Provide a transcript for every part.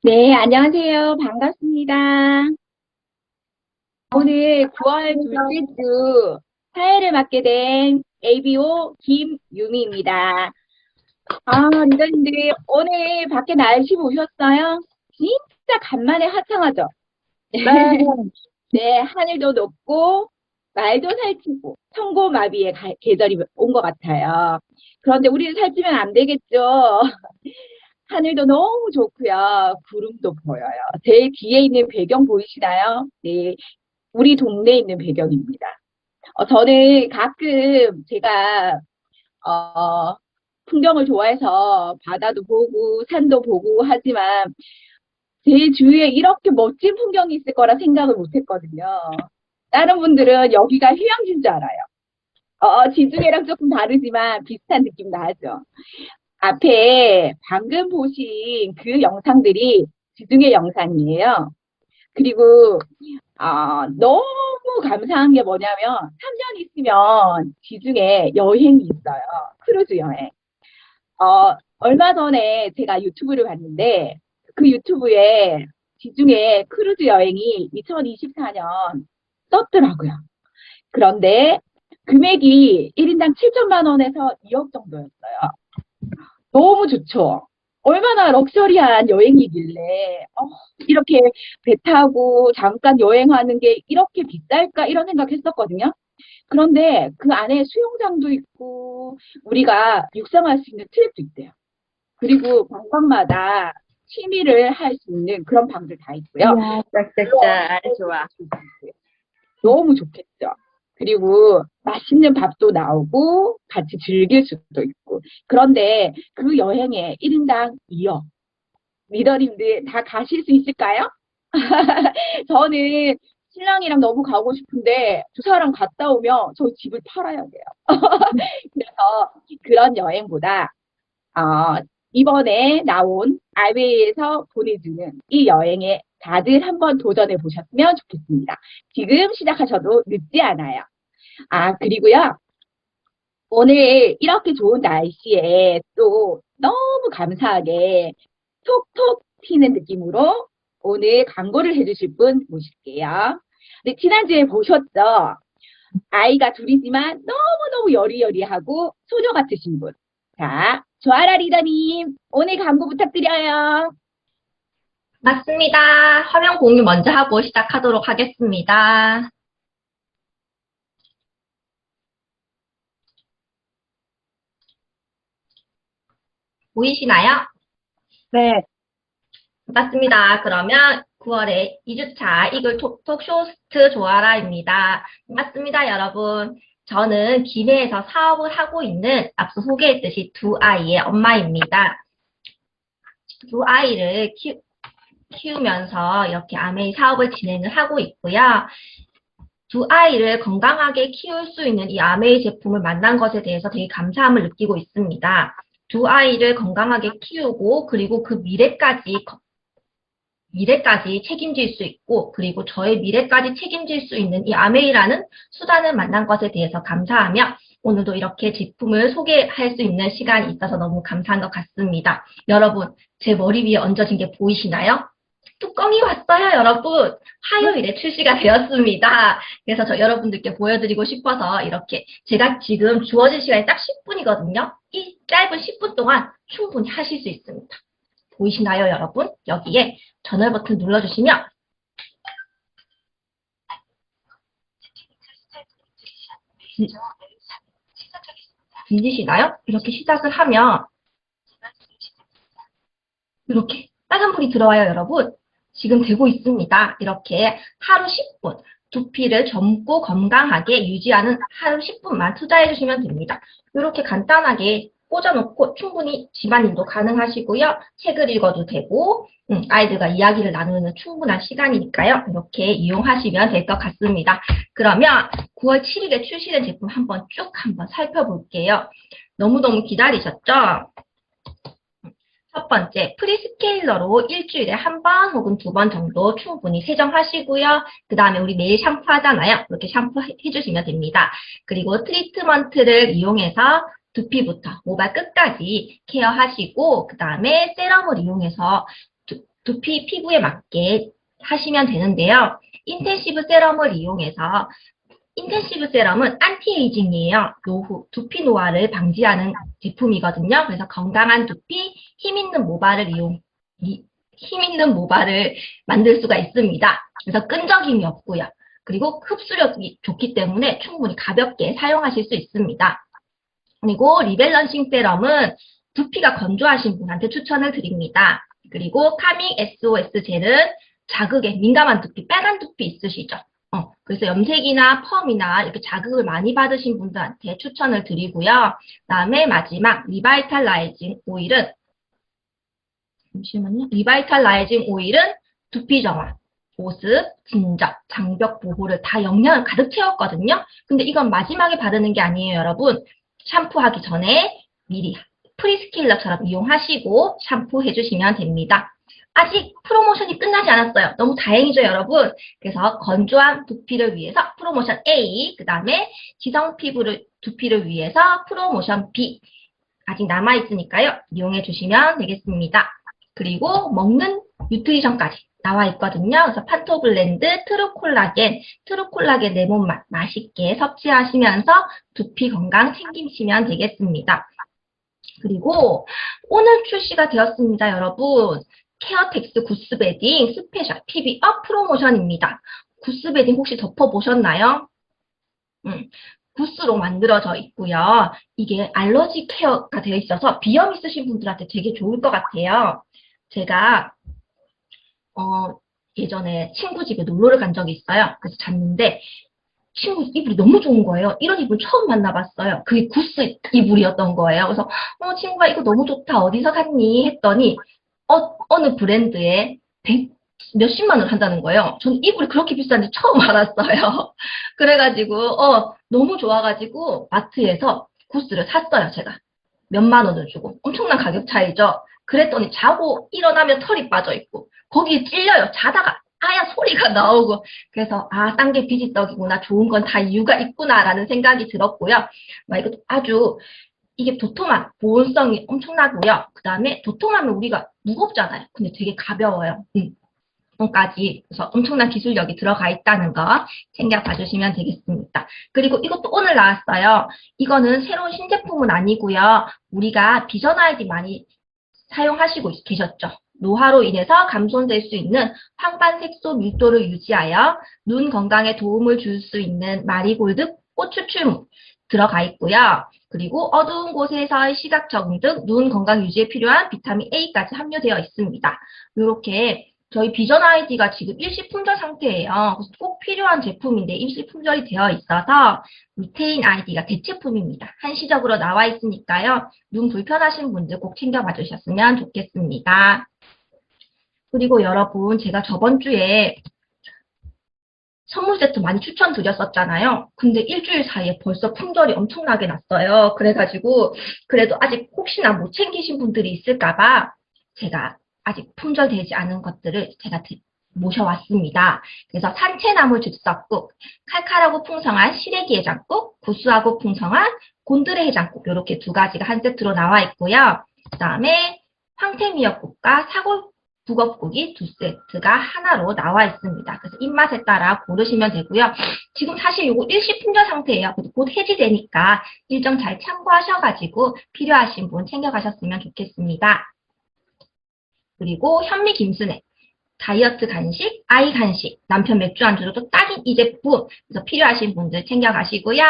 네, 안녕하세요. 반갑습니다. 오늘 9월 둘째 주 사회를 맡게 된 ABO 김유미입니다. 리더님들, 오늘 밖에 날씨 보셨어요? 진짜 간만에 화창하죠? 네, 네, 하늘도 높고, 말도 살찌고, 천고마비의 계절이 온 것 같아요. 그런데 우리는 살찌면 안 되겠죠? 하늘도 너무 좋고요. 구름도 보여요. 제일 뒤에 있는 배경 보이시나요? 네, 우리 동네에 있는 배경입니다. 저는 가끔 제가 어, 풍경을 좋아해서 바다도 보고 산도 보고 하지만 제 주위에 이렇게 멋진 풍경이 있을 거라 생각을 못 했거든요. 다른 분들은 여기가 휴양지인 줄 알아요. 지중해랑 조금 다르지만 비슷한 느낌 나죠. 앞에 방금 보신 그 영상들이 지중해 영상이에요. 그리고 너무 감사한 게 뭐냐면 3년 있으면 지중해 여행이 있어요. 크루즈 여행. 얼마 전에 제가 유튜브를 봤는데 그 유튜브에 지중해 크루즈 여행이 2024년 떴더라고요. 그런데 금액이 1인당 7천만 원에서 2억 정도였어요. 너무 좋죠. 얼마나 럭셔리한 여행이길래 이렇게 배 타고 잠깐 여행하는 게 이렇게 비쌀까 이런 생각했었거든요. 그런데 그 안에 수영장도 있고 우리가 육상할 수 있는 트랙도 있대요. 그리고 방방마다 취미를 할 수 있는 그런 방들 다 있고요. 이야, 짝짝짝, 좋아. 너무 좋겠죠. 그리고 맛있는 밥도 나오고 같이 즐길 수도 있고. 그런데 그 여행에 1인당 2억. 리더님들 다 가실 수 있을까요? 저는 신랑이랑 너무 가고 싶은데 두 사람 갔다 오면 저희 집을 팔아야 돼요. 그래서 그런 여행보다 어, 이번에 나온 아웨이에서 보내주는 이 여행에 다들 한번 도전해 보셨으면 좋겠습니다. 지금 시작하셔도 늦지 않아요. 그리고요. 오늘 이렇게 좋은 날씨에 또 너무 감사하게 톡톡 튀는 느낌으로 오늘 광고를 해주실 분 모실게요. 네, 지난주에 보셨죠? 아이가 둘이지만 너무너무 여리여리하고 소녀 같으신 분. 자, 조아라 리더님, 오늘 광고 부탁드려요. 맞습니다. 화면 공유 먼저 하고 시작하도록 하겠습니다. 보이시나요? 네, 맞습니다. 그러면 9월에 2주차 이글 톡톡 쇼스트 조아라입니다. 맞습니다, 여러분. 저는 김해에서 사업을 하고 있는 앞서 소개했듯이 두 아이의 엄마입니다. 두 아이를 키우면서 이렇게 아메이 사업을 진행을 하고 있고요. 두 아이를 건강하게 키울 수 있는 이 아메이 제품을 만난 것에 대해서 되게 감사함을 느끼고 있습니다. 두 아이를 건강하게 키우고 그리고 그 미래까지 책임질 수 있고 그리고 저의 미래까지 책임질 수 있는 이 아메이라는 수단을 만난 것에 대해서 감사하며 오늘도 이렇게 제품을 소개할 수 있는 시간이 있어서 너무 감사한 것 같습니다. 여러분, 제 머리 위에 얹어진 게 보이시나요? 뚜껑이 왔어요, 여러분. 화요일에 출시가 되었습니다. 그래서 저 여러분들께 보여드리고 싶어서 이렇게 제가 지금 주어진 시간이 딱 10분이거든요. 이 짧은 10분 동안 충분히 하실 수 있습니다. 보이시나요, 여러분? 여기에 전원 버튼 눌러주시면 들리시나요? 이렇게 시작을 하면 이렇게 빨간불이 들어와요, 여러분. 지금 되고 있습니다. 이렇게 하루 10분, 두피를 젊고 건강하게 유지하는 하루 10분만 투자해 주시면 됩니다. 이렇게 간단하게 꽂아놓고 충분히 집안일도 가능하시고요. 책을 읽어도 되고 아이들과 이야기를 나누는 충분한 시간이니까요. 이렇게 이용하시면 될 것 같습니다. 그러면 9월 7일에 출시된 제품 한번 살펴볼게요. 너무너무 기다리셨죠? 첫 번째, 프리스케일러로 일주일에 한 번 혹은 두 번 정도 충분히 세정하시고요. 그 다음에 우리 매일 샴푸하잖아요. 이렇게 샴푸 해주시면 됩니다. 그리고 트리트먼트를 이용해서 두피부터 모발 끝까지 케어하시고 그 다음에 세럼을 이용해서 두피 피부에 맞게 하시면 되는데요. 인텐시브 세럼을 이용해서 인텐시브 세럼은 안티에이징이에요. 노후, 두피 노화를 방지하는 제품이거든요. 그래서 건강한 두피, 힘 있는 모발을 만들 수가 있습니다. 그래서 끈적임이 없고요. 그리고 흡수력이 좋기 때문에 충분히 가볍게 사용하실 수 있습니다. 그리고 리밸런싱 세럼은 두피가 건조하신 분한테 추천을 드립니다. 그리고 카밍 SOS 젤은 자극에 민감한 두피, 빨간 두피 있으시죠? 그래서 염색이나 펌이나 이렇게 자극을 많이 받으신 분들한테 추천을 드리고요. 그다음에 마지막 리바이탈라이징 오일은 잠시만요. 리바이탈라이징 오일은 두피 정화, 보습, 진정, 장벽 보호를 다 영양을 가득 채웠거든요. 근데 이건 마지막에 바르는 게 아니에요, 여러분. 샴푸하기 전에 미리 프리스케일러처럼 이용하시고 샴푸해 주시면 됩니다. 아직 프로모션이 끝나지 않았어요. 너무 다행이죠, 여러분. 그래서 건조한 두피를 위해서 프로모션 A, 그 다음에 지성 두피를 위해서 프로모션 B 아직 남아있으니까요. 이용해 주시면 되겠습니다. 그리고 먹는 뉴트리션까지 나와 있거든요. 그래서 판토블렌드, 트루콜라겐 레몬맛 맛있게 섭취하시면서 두피 건강 챙기시면 되겠습니다. 그리고 오늘 출시가 되었습니다, 여러분. 케어텍스 구스베딩 스페셜 PB업 프로모션입니다. 구스베딩 혹시 덮어보셨나요? 구스로 만들어져 있고요. 이게 알러지 케어가 되어 있어서 비염 있으신 분들한테 되게 좋을 것 같아요. 제가 예전에 친구 집에 놀러를 간 적이 있어요. 그래서 잤는데 친구 이불이 너무 좋은 거예요. 이런 이불 처음 만나봤어요. 그게 구스 이불이었던 거예요. 그래서 친구가 이거 너무 좋다. 어디서 샀니? 했더니 어느 브랜드에 몇십만 원 한다는 거예요. 전 이불이 그렇게 비싼지 처음 알았어요. 그래가지고 너무 좋아가지고 마트에서 구스를 샀어요. 제가 몇만 원을 주고 엄청난 가격 차이죠. 그랬더니 자고 일어나면 털이 빠져있고 거기에 찔려요. 자다가 아야 소리가 나오고 그래서 딴 게 비지떡이구나. 좋은 건 다 이유가 있구나라는 생각이 들었고요. 이것도 아주 이게 도톰한 보온성이 엄청나고요. 그 다음에 도톰하면 우리가 무겁잖아요. 근데 되게 가벼워요. 까지 그래서 엄청난 기술력이 들어가 있다는 거 챙겨봐 주시면 되겠습니다. 그리고 이것도 오늘 나왔어요. 이거는 새로운 신제품은 아니고요. 우리가 비전 아이디 많이 사용하시고 계셨죠. 노화로 인해서 감소될 수 있는 황반 색소 밀도를 유지하여 눈 건강에 도움을 줄 수 있는 마리골드 꽃 추출물 들어가 있고요. 그리고 어두운 곳에서의 시각 적응 등 눈 건강 유지에 필요한 비타민 A까지 함유되어 있습니다. 이렇게 저희 비전 아이디가 지금 일시품절 상태예요. 그래서 꼭 필요한 제품인데 일시품절이 되어 있어서 리테인 아이디가 대체품입니다. 한시적으로 나와 있으니까요. 눈 불편하신 분들 꼭 챙겨봐 주셨으면 좋겠습니다. 그리고 여러분 제가 저번 주에 선물 세트 많이 추천드렸었잖아요. 근데 일주일 사이에 벌써 품절이 엄청나게 났어요. 그래가지고 그래도 아직 혹시나 못 챙기신 분들이 있을까봐 제가 아직 품절되지 않은 것들을 제가 모셔왔습니다. 그래서 산채나물 즉석국, 칼칼하고 풍성한 시래기 해장국, 구수하고 풍성한 곤드레 해장국 이렇게 두 가지가 한 세트로 나와 있고요. 그 다음에 황태미역국과 사골북엇국이 두 세트가 하나로 나와 있습니다. 그래서 입맛에 따라 고르시면 되고요. 지금 사실 이거 일시품절 상태예요. 곧 해지되니까 일정 잘 참고하셔가지고 필요하신 분 챙겨가셨으면 좋겠습니다. 그리고 현미 김순애, 다이어트 간식, 아이 간식, 남편 맥주 안주로도 딱인 이 제품. 그래서 필요하신 분들 챙겨가시고요.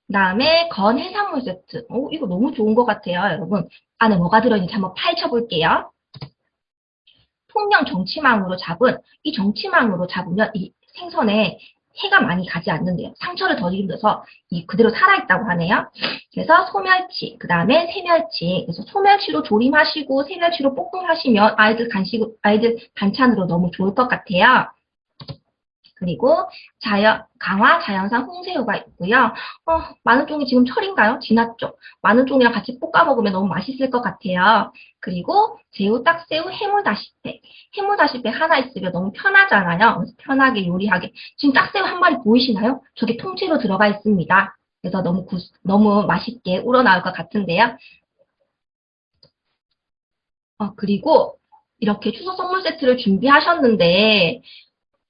그 다음에 건 해산물 세트. 이거 너무 좋은 것 같아요, 여러분. 안에 뭐가 들어있는지 한번 파헤쳐볼게요. 통영 정치망으로 잡은, 이 정치망으로 잡으면 이 생선에 해가 많이 가지 않는데요. 상처를 더 입어서 그대로 살아있다고 하네요. 그래서 소멸치, 그 다음에 새멸치. 그래서 소멸치로 조림하시고 새멸치로 볶음하시면 아이들 반찬으로 너무 좋을 것 같아요. 그리고 강화 자연산 홍새우가 있고요. 마늘종이 지금 철인가요? 지났죠? 마늘종이랑 같이 볶아 먹으면 너무 맛있을 것 같아요. 그리고 새우, 딱새우, 해물다시팩. 해물다시팩 하나 있으면 너무 편하잖아요. 편하게 요리하게. 지금 딱새우 한 마리 보이시나요? 저게 통째로 들어가 있습니다. 그래서 너무 맛있게 우러나올 것 같은데요. 그리고 이렇게 추석 선물 세트를 준비하셨는데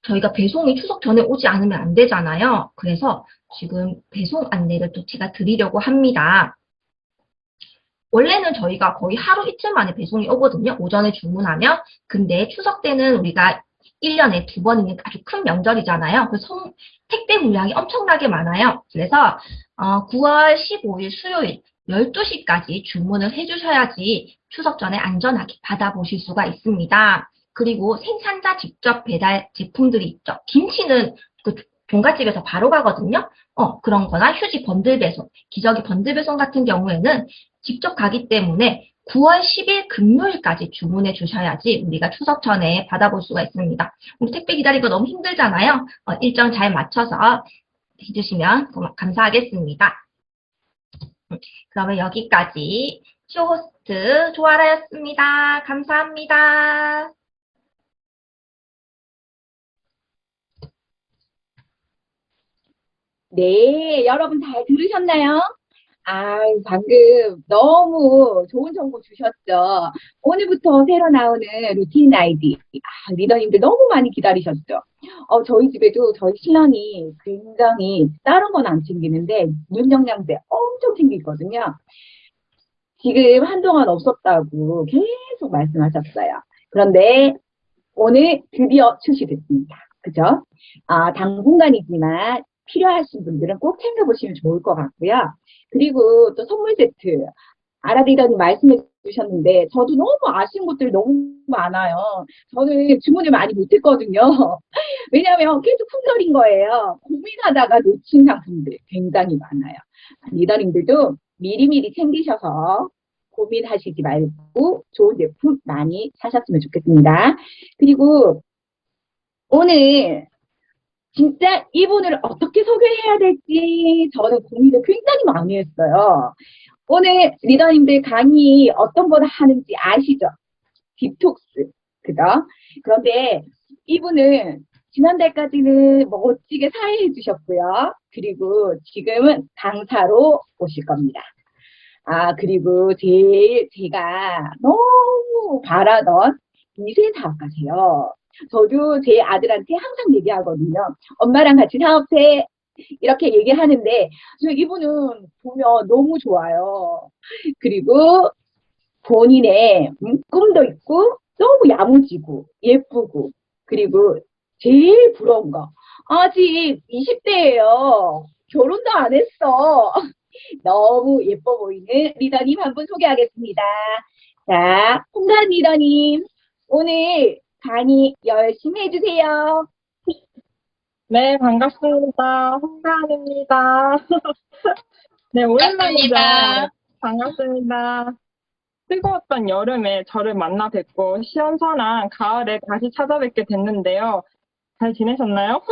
저희가 배송이 추석 전에 오지 않으면 안 되잖아요. 그래서 지금 배송 안내를 또 제가 드리려고 합니다. 원래는 저희가 거의 하루 이틀 만에 배송이 오거든요. 오전에 주문하면. 근데 추석 때는 우리가 1년에 2번 있는 아주 큰 명절이잖아요. 그래서 택배 물량이 엄청나게 많아요. 그래서 9월 15일 수요일 12시까지 주문을 해주셔야지 추석 전에 안전하게 받아보실 수가 있습니다. 그리고 생산자 직접 배달 제품들이 있죠. 김치는 그 종갓집에서 바로 가거든요. 그런 거나 휴지 번들 배송, 기저귀 번들 배송 같은 경우에는 직접 가기 때문에 9월 10일 금요일까지 주문해 주셔야지 우리가 추석 전에 받아볼 수가 있습니다. 우리 택배 기다리고 너무 힘들잖아요. 일정 잘 맞춰서 해주시면 감사하겠습니다. 그러면 여기까지 쇼호스트 조아라였습니다. 감사합니다. 네, 여러분 잘 들으셨나요? 아, 방금 너무 좋은 정보 주셨죠. 오늘부터 새로 나오는 루틴 아이디. 리더님들 너무 많이 기다리셨죠. 저희 집에도 저희 신랑이 굉장히 다른 건 안 챙기는데 눈영양제 엄청 챙기거든요. 지금 한동안 없었다고 계속 말씀하셨어요. 그런데 오늘 드디어 출시됐습니다. 그죠? 당분간이지만 필요하신 분들은 꼭 챙겨보시면 좋을 것 같고요. 그리고 또 선물 세트. 아라리더님 말씀해 주셨는데, 저도 너무 아쉬운 것들이 너무 많아요. 저는 주문을 많이 못했거든요. 왜냐하면 계속 품절인 거예요. 고민하다가 놓친 상품들 굉장히 많아요. 리더님들도 미리미리 챙기셔서 고민하시지 말고 좋은 제품 많이 사셨으면 좋겠습니다. 그리고 오늘 진짜 이분을 어떻게 소개해야 될지 저는 고민을 굉장히 많이 했어요. 오늘 리더님들 강의 어떤 걸 하는지 아시죠? 디톡스. 그죠? 그런데 이분은 지난달까지는 멋지게 사회해 주셨고요. 그리고 지금은 강사로 오실 겁니다. 그리고 제가 너무 바라던 미세 사업가세요. 저도 제 아들한테 항상 얘기하거든요. 엄마랑 같이 사업해. 이렇게 얘기하는데, 이분은 보면 너무 좋아요. 그리고 본인의 꿈도 있고, 너무 야무지고, 예쁘고, 그리고 제일 부러운 거. 아직 20대예요. 결혼도 안 했어. 너무 예뻐 보이는 리더님 한 분 소개하겠습니다. 자, 홍단 리더님, 오늘 강의 열심히 해주세요. 네, 반갑습니다. 홍가은입니다. 네, 오랜만이죠. 반갑습니다. 반갑습니다. 뜨거웠던 여름에 저를 만나 뵙고 시원선한 가을에 다시 찾아뵙게 됐는데요. 잘 지내셨나요?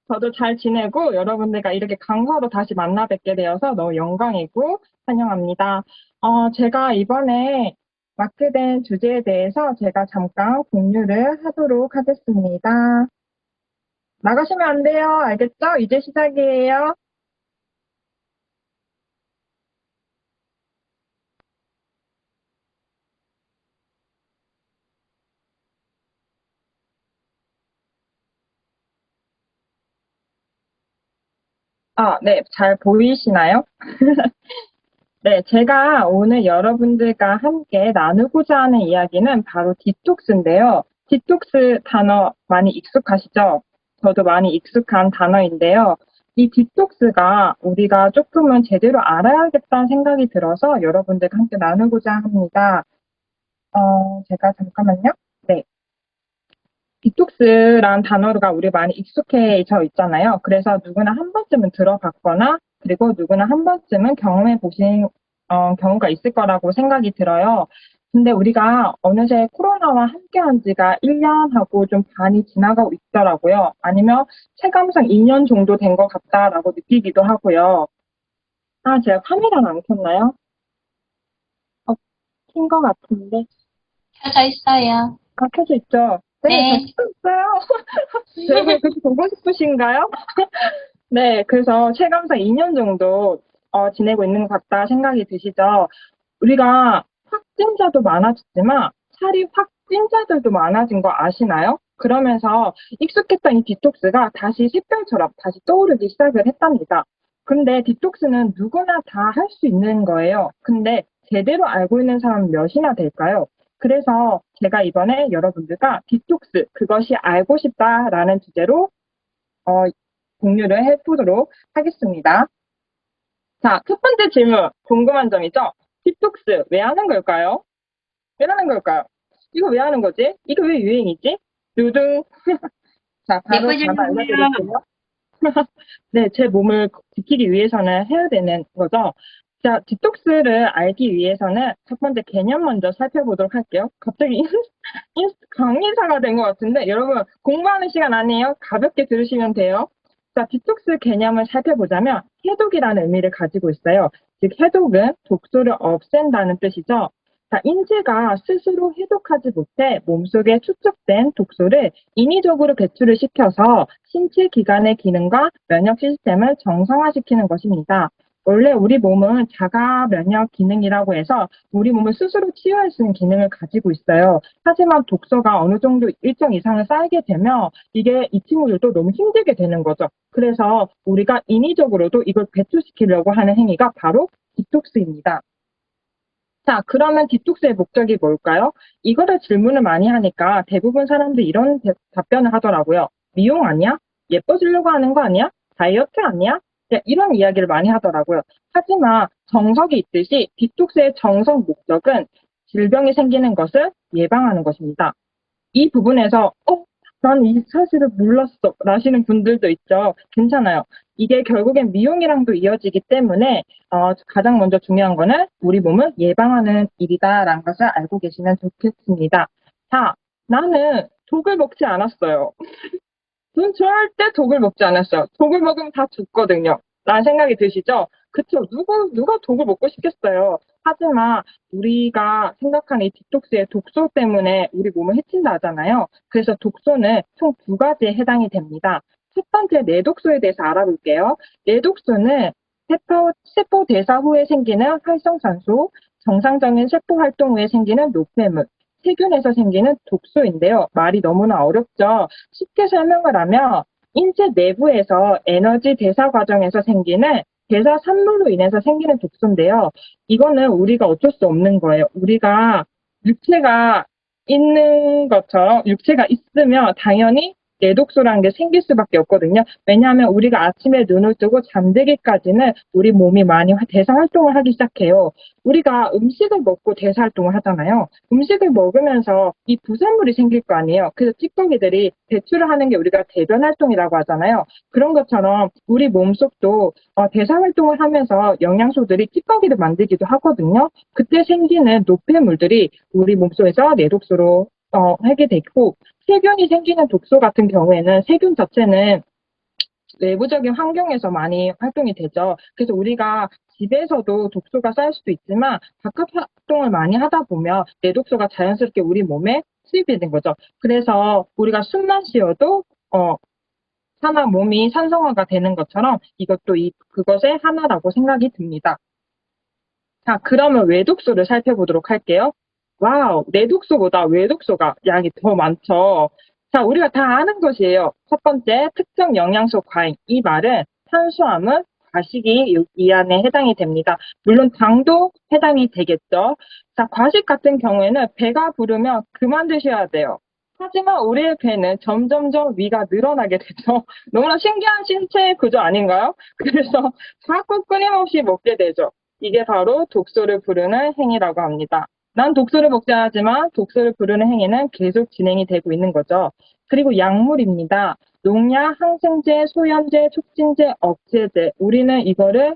저도 잘 지내고 여러분들과 이렇게 강사로 다시 만나 뵙게 되어서 너무 영광이고 환영합니다. 제가 이번에 맡게 주제에 대해서 제가 잠깐 공유를 하도록 하겠습니다. 나가시면 안 돼요. 알겠죠? 이제 시작이에요. 네, 잘 보이시나요? 네, 제가 오늘 여러분들과 함께 나누고자 하는 이야기는 바로 디톡스인데요. 디톡스 단어 많이 익숙하시죠? 저도 많이 익숙한 단어인데요. 이 디톡스가 우리가 조금은 제대로 알아야겠다는 생각이 들어서 여러분들과 함께 나누고자 합니다. 제가 잠깐만요. 네. 디톡스란 단어가 우리 많이 익숙해져 있잖아요. 그래서 누구나 한 번쯤은 들어봤거나 그리고 누구나 한 번쯤은 경험해 보신 경우가 있을 거라고 생각이 들어요. 근데 우리가 어느새 코로나와 함께한 지가 1년하고 좀 반이 지나가고 있더라고요. 아니면 체감상 2년 정도 된 것 같다라고 느끼기도 하고요. 제가 카메라는 안 켰나요? 킨 것 같은데. 켜져 있어요. 켜져 있죠? 네, 네. 저 켜져 있어요. 제 얼굴 그렇게 보고 싶으신가요? 네, 그래서 체감상 2년 정도 지내고 있는 것 같다 생각이 드시죠? 우리가 확진자도 많아졌지만 살이 확진자들도 많아진 거 아시나요? 그러면서 익숙했던 이 디톡스가 다시 샛별처럼 다시 떠오르기 시작을 했답니다. 근데 디톡스는 누구나 다 할 수 있는 거예요. 근데 제대로 알고 있는 사람은 몇이나 될까요? 그래서 제가 이번에 여러분들과 디톡스, 그것이 알고 싶다라는 주제로 어, 공유를 해보도록 하겠습니다. 자, 첫 번째 질문, 궁금한 점이죠? 디톡스 왜 하는 걸까요? 왜 하는 걸까요? 이거 왜 하는 거지? 이거 왜 유행이지? 두둥. 자, 바로 예쁜 답 질문이에요. 알려드릴게요. 네, 제 몸을 지키기 위해서는 해야 되는 거죠. 자, 디톡스를 알기 위해서는 첫 번째 개념 먼저 살펴보도록 할게요. 갑자기 강의사가 된 것 같은데, 여러분, 공부하는 시간 아니에요? 가볍게 들으시면 돼요. 자, 디톡스 개념을 살펴보자면, 해독이라는 의미를 가지고 있어요. 즉, 해독은 독소를 없앤다는 뜻이죠. 자, 인체가 스스로 해독하지 못해 몸속에 축적된 독소를 인위적으로 배출을 시켜서 신체 기관의 기능과 면역 시스템을 정상화시키는 것입니다. 원래 우리 몸은 자가 면역 기능이라고 해서 우리 몸을 스스로 치유할 수 있는 기능을 가지고 있어요. 하지만 독소가 어느 정도 일정 이상을 쌓이게 되면 이게 이 친구들도 너무 힘들게 되는 거죠. 그래서 우리가 인위적으로도 이걸 배출시키려고 하는 행위가 바로 디톡스입니다. 자, 그러면 디톡스의 목적이 뭘까요? 이거를 질문을 많이 하니까 대부분 사람들이 이런 답변을 하더라고요. 미용 아니야? 예뻐지려고 하는 거 아니야? 다이어트 아니야? 네, 이런 이야기를 많이 하더라고요. 하지만 정석이 있듯이 디톡스의 정석 목적은 질병이 생기는 것을 예방하는 것입니다. 이 부분에서 난 이 사실을 몰랐어 라시는 분들도 있죠. 괜찮아요. 이게 결국엔 미용이랑도 이어지기 때문에 가장 먼저 중요한 거는 우리 몸을 예방하는 일이다라는 것을 알고 계시면 좋겠습니다. 자, 나는 독을 먹지 않았어요. 전 절대 독을 먹지 않았어요. 독을 먹으면 다 죽거든요. 라는 생각이 드시죠? 그쵸? 누가 독을 먹고 싶겠어요. 하지만 우리가 생각하는 이 디톡스의 독소 때문에 우리 몸을 해친다 하잖아요. 그래서 독소는 총 두 가지에 해당이 됩니다. 첫 번째 내독소에 대해서 알아볼게요. 내독소는 세포 대사 후에 생기는 활성산소, 정상적인 세포 활동 후에 생기는 노폐물, 세균에서 생기는 독소인데요. 말이 너무나 어렵죠. 쉽게 설명을 하면 인체 내부에서 에너지 대사 과정에서 생기는 대사 산물로 인해서 생기는 독소인데요. 이거는 우리가 어쩔 수 없는 거예요. 우리가 육체가 있는 것처럼 육체가 있으면 당연히 내독소라는 게 생길 수밖에 없거든요. 왜냐하면 우리가 아침에 눈을 뜨고 잠들기까지는 우리 몸이 많이 대사 활동을 하기 시작해요. 우리가 음식을 먹고 대사 활동을 하잖아요. 음식을 먹으면서 이 부산물이 생길 거 아니에요. 그래서 찌꺼기들이 배출을 하는 게 우리가 대변 활동이라고 하잖아요. 그런 것처럼 우리 몸속도 대사 활동을 하면서 영양소들이 찌꺼기를 만들기도 하거든요. 그때 생기는 노폐물들이 우리 몸속에서 내독소로 하게 되고, 세균이 생기는 독소 같은 경우에는 세균 자체는 외부적인 환경에서 많이 활동이 되죠. 그래서 우리가 집에서도 독소가 쌓일 수도 있지만 바깥 활동을 많이 하다 보면 내독소가 자연스럽게 우리 몸에 수입이 되는 거죠. 그래서 우리가 숨만 쉬어도 몸이 산성화가 되는 것처럼 이것도 그것의 하나라고 생각이 듭니다. 자, 그러면 외독소를 살펴보도록 할게요. 와우, 내독소보다 외독소가 양이 더 많죠. 자, 우리가 다 아는 것이에요. 첫 번째, 특정 영양소 과잉. 이 말은 탄수화물, 과식이 이 안에 해당이 됩니다. 물론 당도 해당이 되겠죠. 자, 과식 같은 경우에는 배가 부르면 그만 드셔야 돼요. 하지만 우리의 배는 점점점 위가 늘어나게 되죠. 너무나 신기한 신체 구조 아닌가요? 그래서 자꾸 끊임없이 먹게 되죠. 이게 바로 독소를 부르는 행위라고 합니다. 난 독소를 먹지 않았지만 독소를 부르는 행위는 계속 진행이 되고 있는 거죠. 그리고 약물입니다. 농약, 항생제, 소염제, 촉진제, 억제제. 우리는 이거를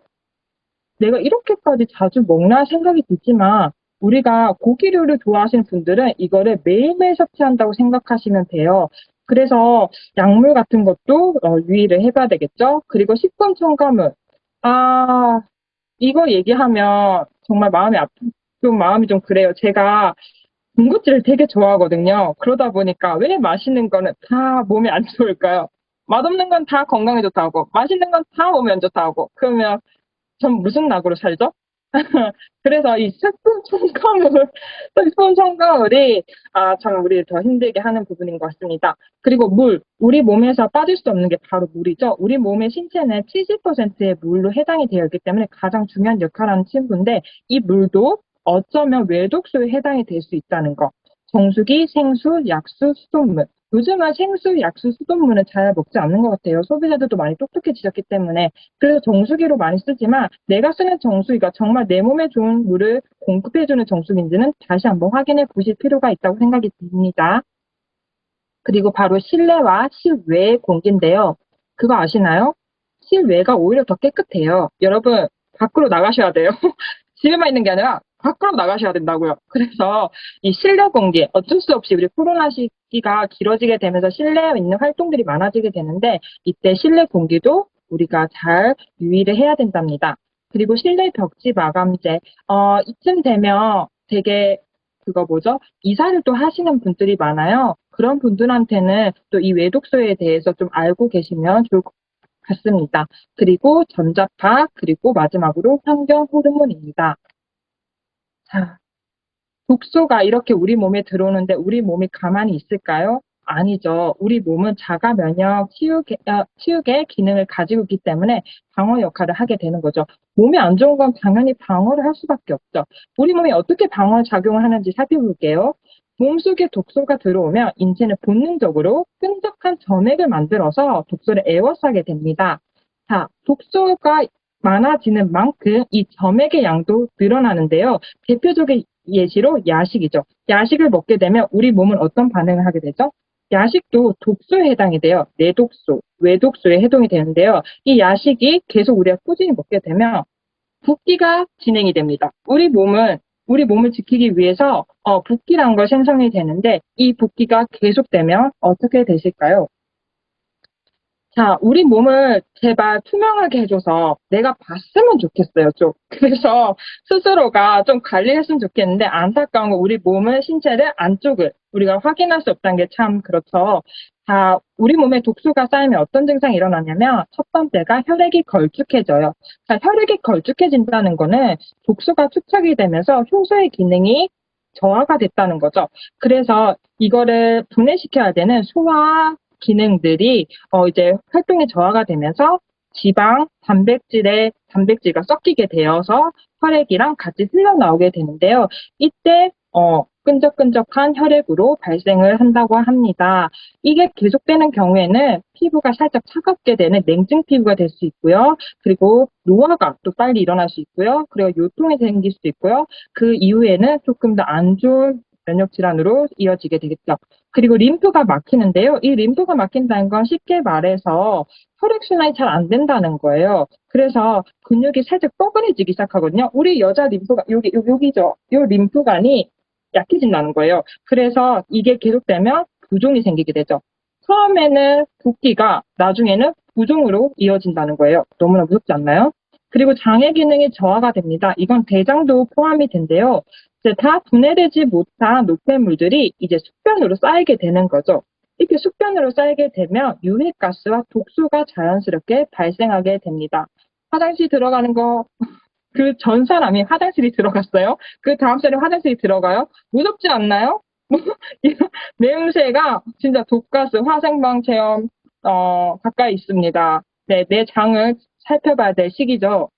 내가 이렇게까지 자주 먹나 생각이 들지만 우리가 고기류를 좋아하시는 분들은 이거를 매일매일 섭취한다고 생각하시면 돼요. 그래서 약물 같은 것도 유의를 해봐야 되겠죠. 그리고 식품 첨가물. 아, 이거 얘기하면 정말 마음이 좀 그래요. 제가 군것질을 되게 좋아하거든요. 그러다 보니까 왜 맛있는 거는 다 몸에 안 좋을까요? 맛없는 건 다 건강에 좋다고, 맛있는 건 다 몸에 좋다고. 그러면 전 무슨 낙으로 살죠? 그래서 이 식품 첨가물이 참 우리를 더 힘들게 하는 부분인 것 같습니다. 그리고 물, 우리 몸에서 빠질 수 없는 게 바로 물이죠. 우리 몸의 신체는 70%의 물로 해당이 되어 있기 때문에 가장 중요한 역할을 하는 친구인데 이 물도 어쩌면 외독수에 해당이 될 수 있다는 거. 정수기, 생수, 약수, 수돗물. 요즘은 생수, 약수, 수돗물은 잘 먹지 않는 것 같아요. 소비자들도 많이 똑똑해지셨기 때문에. 그래서 정수기로 많이 쓰지만 내가 쓰는 정수기가 정말 내 몸에 좋은 물을 공급해주는 정수기인지는 다시 한번 확인해 보실 필요가 있다고 생각이 듭니다. 그리고 바로 실내와 실외의 공기인데요. 그거 아시나요? 실외가 오히려 더 깨끗해요. 여러분, 밖으로 나가셔야 돼요. 집에만 있는 게 아니라 밖으로 나가셔야 된다고요. 그래서 이 실내 공기, 어쩔 수 없이 우리 코로나 시기가 길어지게 되면서 실내에 있는 활동들이 많아지게 되는데 이때 실내 공기도 우리가 잘 유의를 해야 된답니다. 그리고 실내 벽지 마감제, 이쯤 되면 되게 그거 뭐죠? 이사를 또 하시는 분들이 많아요. 그런 분들한테는 또 이 외독소에 대해서 좀 알고 계시면 좋을 것 같습니다. 그리고 전자파, 그리고 마지막으로 환경 호르몬입니다. 자, 독소가 이렇게 우리 몸에 들어오는데 우리 몸이 가만히 있을까요? 아니죠. 우리 몸은 자가 면역 치유의 기능을 가지고 있기 때문에 방어 역할을 하게 되는 거죠. 몸이 안 좋은 건 당연히 방어를 할 수밖에 없죠. 우리 몸이 어떻게 방어 작용을 하는지 살펴볼게요. 몸속에 독소가 들어오면 인체는 본능적으로 끈적한 점액을 만들어서 독소를 에워싸게 됩니다. 자, 독소가 많아지는 만큼 이 점액의 양도 늘어나는데요. 대표적인 예시로 야식이죠. 야식을 먹게 되면 우리 몸은 어떤 반응을 하게 되죠? 야식도 독소에 해당이 돼요. 내독소, 외독소에 해당이 되는데요. 이 야식이 계속 우리가 꾸준히 먹게 되면 붓기가 진행이 됩니다. 우리 몸을 지키기 위해서 붓기란 걸 생성이 되는데 이 붓기가 계속되면 어떻게 되실까요? 자, 우리 몸을 제발 투명하게 해줘서 내가 봤으면 좋겠어요, 좀. 그래서 스스로가 좀 관리했으면 좋겠는데 안타까운 건 우리 몸을, 신체를 안쪽을 우리가 확인할 수 없다는 게 참 그렇죠. 자, 우리 몸에 독소가 쌓이면 어떤 증상이 일어나냐면 첫 번째가 혈액이 걸쭉해져요. 자, 혈액이 걸쭉해진다는 거는 독소가 축적이 되면서 효소의 기능이 저하가 됐다는 거죠. 그래서 이거를 분해시켜야 되는 소화 기능들이 이제 활동이 저하가 되면서 지방, 단백질과 섞이게 되어서 혈액이랑 같이 흘러나오게 되는데요. 이때 끈적끈적한 혈액으로 발생을 한다고 합니다. 이게 계속되는 경우에는 피부가 살짝 차갑게 되는 냉증 피부가 될 수 있고요. 그리고 노화가 또 빨리 일어날 수 있고요. 그리고 요통이 생길 수 있고요. 그 이후에는 조금 더 안 좋은 면역 질환으로 이어지게 되겠죠. 그리고 림프가 막히는데요. 이 림프가 막힌다는 건 쉽게 말해서 혈액순환이 잘 안 된다는 거예요. 그래서 근육이 살짝 뻐근해지기 시작하거든요. 우리 여자 림프가, 여기죠. 이 림프관이 약해진다는 거예요. 그래서 이게 계속되면 부종이 생기게 되죠. 처음에는 붓기가 나중에는 부종으로 이어진다는 거예요. 너무나 무섭지 않나요? 그리고 장의 기능이 저하가 됩니다. 이건 대장도 포함이 된대요. 이제 다 분해되지 못한 노폐물들이 이제 숙변으로 쌓이게 되는 거죠. 이렇게 숙변으로 쌓이게 되면 유해가스와 독소가 자연스럽게 발생하게 됩니다. 화장실 들어가는 거, 그 전 사람이 화장실이 들어갔어요. 그 다음 사람이 화장실이 들어가요. 무섭지 않나요? 냄새가 진짜 독가스, 화생방 체험, 가까이 있습니다. 네, 내 장을 살펴봐야 될 시기죠.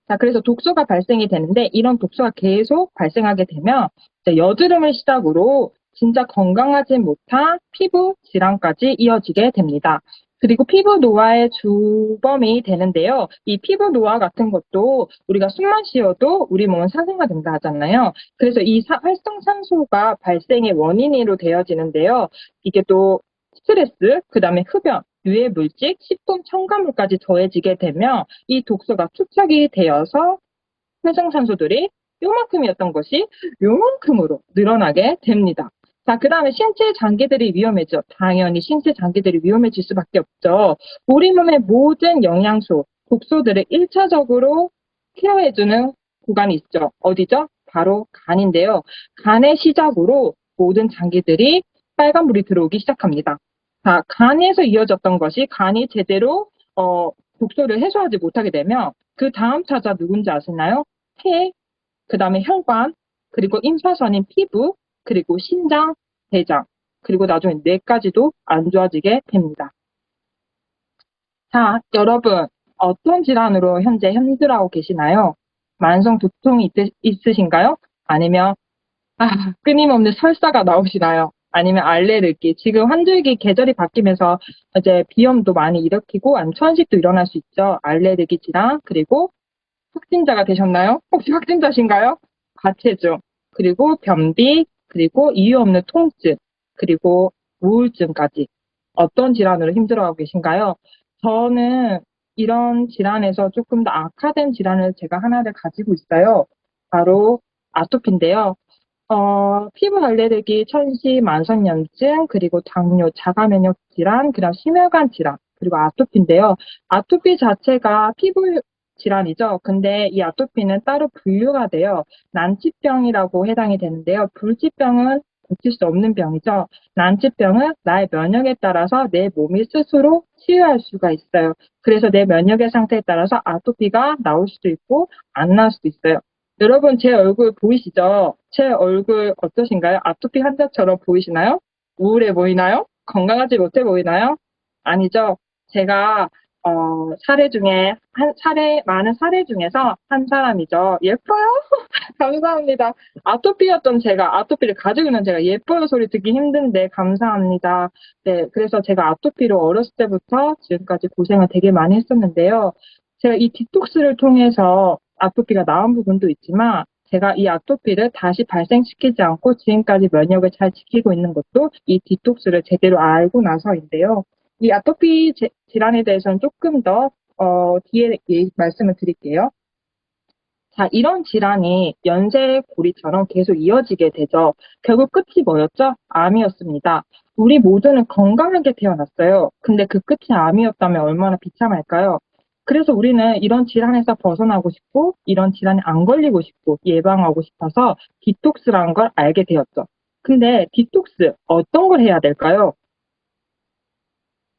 자, 그래서 독소가 발생이 되는데 이런 독소가 계속 발생하게 되면 이제 여드름을 시작으로 진짜 건강하지 못한 피부 질환까지 이어지게 됩니다. 그리고 피부 노화의 주범이 되는데요. 이 피부 노화 같은 것도 우리가 숨만 쉬어도 우리 몸은 산소가 된다 하잖아요. 그래서 이 활성산소가 발생의 원인으로 되어지는데요. 이게 또 스트레스, 그 다음에 흡연, 유해 물질, 식품 첨가물까지 더해지게 되면 이 독소가 축적이 되어서 활성산소들이 요만큼이었던 것이 요만큼으로 늘어나게 됩니다. 자, 그 다음에 신체 장기들이 위험해져. 당연히 신체 장기들이 위험해질 수밖에 없죠. 우리 몸의 모든 영양소, 독소들을 1차적으로 케어해주는 구간이 있죠. 어디죠? 바로 간인데요. 간의 시작으로 모든 장기들이 빨간불이 들어오기 시작합니다. 자, 간에서 이어졌던 것이 간이 제대로 독소를 해소하지 못하게 되면 그 다음 타자 누군지 아시나요? 폐, 그 다음에 혈관, 그리고 임파선인 피부, 그리고 신장, 대장, 그리고 나중에 뇌까지도 안 좋아지게 됩니다. 자, 여러분, 어떤 질환으로 현재 힘들어하고 계시나요? 만성 두통이 있으신가요? 아니면 끊임없는 설사가 나오시나요? 아니면 알레르기, 지금 환절기 계절이 바뀌면서 이제 비염도 많이 일으키고 암초환식도 일어날 수 있죠. 알레르기 질환, 그리고 확진자가 되셨나요? 혹시 확진자신가요? 과체중, 그리고 변비, 그리고 이유 없는 통증, 그리고 우울증까지. 어떤 질환으로 힘들어하고 계신가요? 저는 이런 질환에서 조금 더 악화된 질환을 제가 하나를 가지고 있어요. 바로 아토피인데요. 피부 알레르기, 천식, 만성염증, 그리고 당뇨, 자가면역 질환, 그다음 심혈관 질환, 그리고 아토피인데요. 아토피 자체가 피부 질환이죠. 근데 이 아토피는 따로 분류가 돼요. 난치병이라고 해당이 되는데요. 불치병은 고칠 수 없는 병이죠. 난치병은 나의 면역에 따라서 내 몸이 스스로 치유할 수가 있어요. 그래서 내 면역의 상태에 따라서 아토피가 나올 수도 있고 안 나올 수도 있어요. 여러분, 제 얼굴 보이시죠? 제 얼굴 어떠신가요? 아토피 환자처럼 보이시나요? 우울해 보이나요? 건강하지 못해 보이나요? 아니죠. 제가 사례 중에 많은 사례 중에서 한 사람이죠. 예뻐요? 감사합니다. 아토피였던 제가, 아토피를 가지고 있는 제가 예뻐요 소리 듣기 힘든데 감사합니다. 네, 그래서 제가 아토피로 어렸을 때부터 지금까지 고생을 되게 많이 했었는데요. 제가 이 디톡스를 통해서 아토피가 나은 부분도 있지만 제가 이 아토피를 다시 발생시키지 않고 지금까지 면역을 잘 지키고 있는 것도 이 디톡스를 제대로 알고 나서인데요. 이 아토피 질환에 대해서는 조금 더 뒤에 말씀을 드릴게요. 자, 이런 질환이 연쇄고리처럼 계속 이어지게 되죠. 결국 끝이 뭐였죠? 암이었습니다. 우리 모두는 건강하게 태어났어요. 근데 그 끝이 암이었다면 얼마나 비참할까요? 그래서 우리는 이런 질환에서 벗어나고 싶고, 이런 질환에 안 걸리고 싶고, 예방하고 싶어서 디톡스라는 걸 알게 되었죠. 근데 디톡스, 어떤 걸 해야 될까요?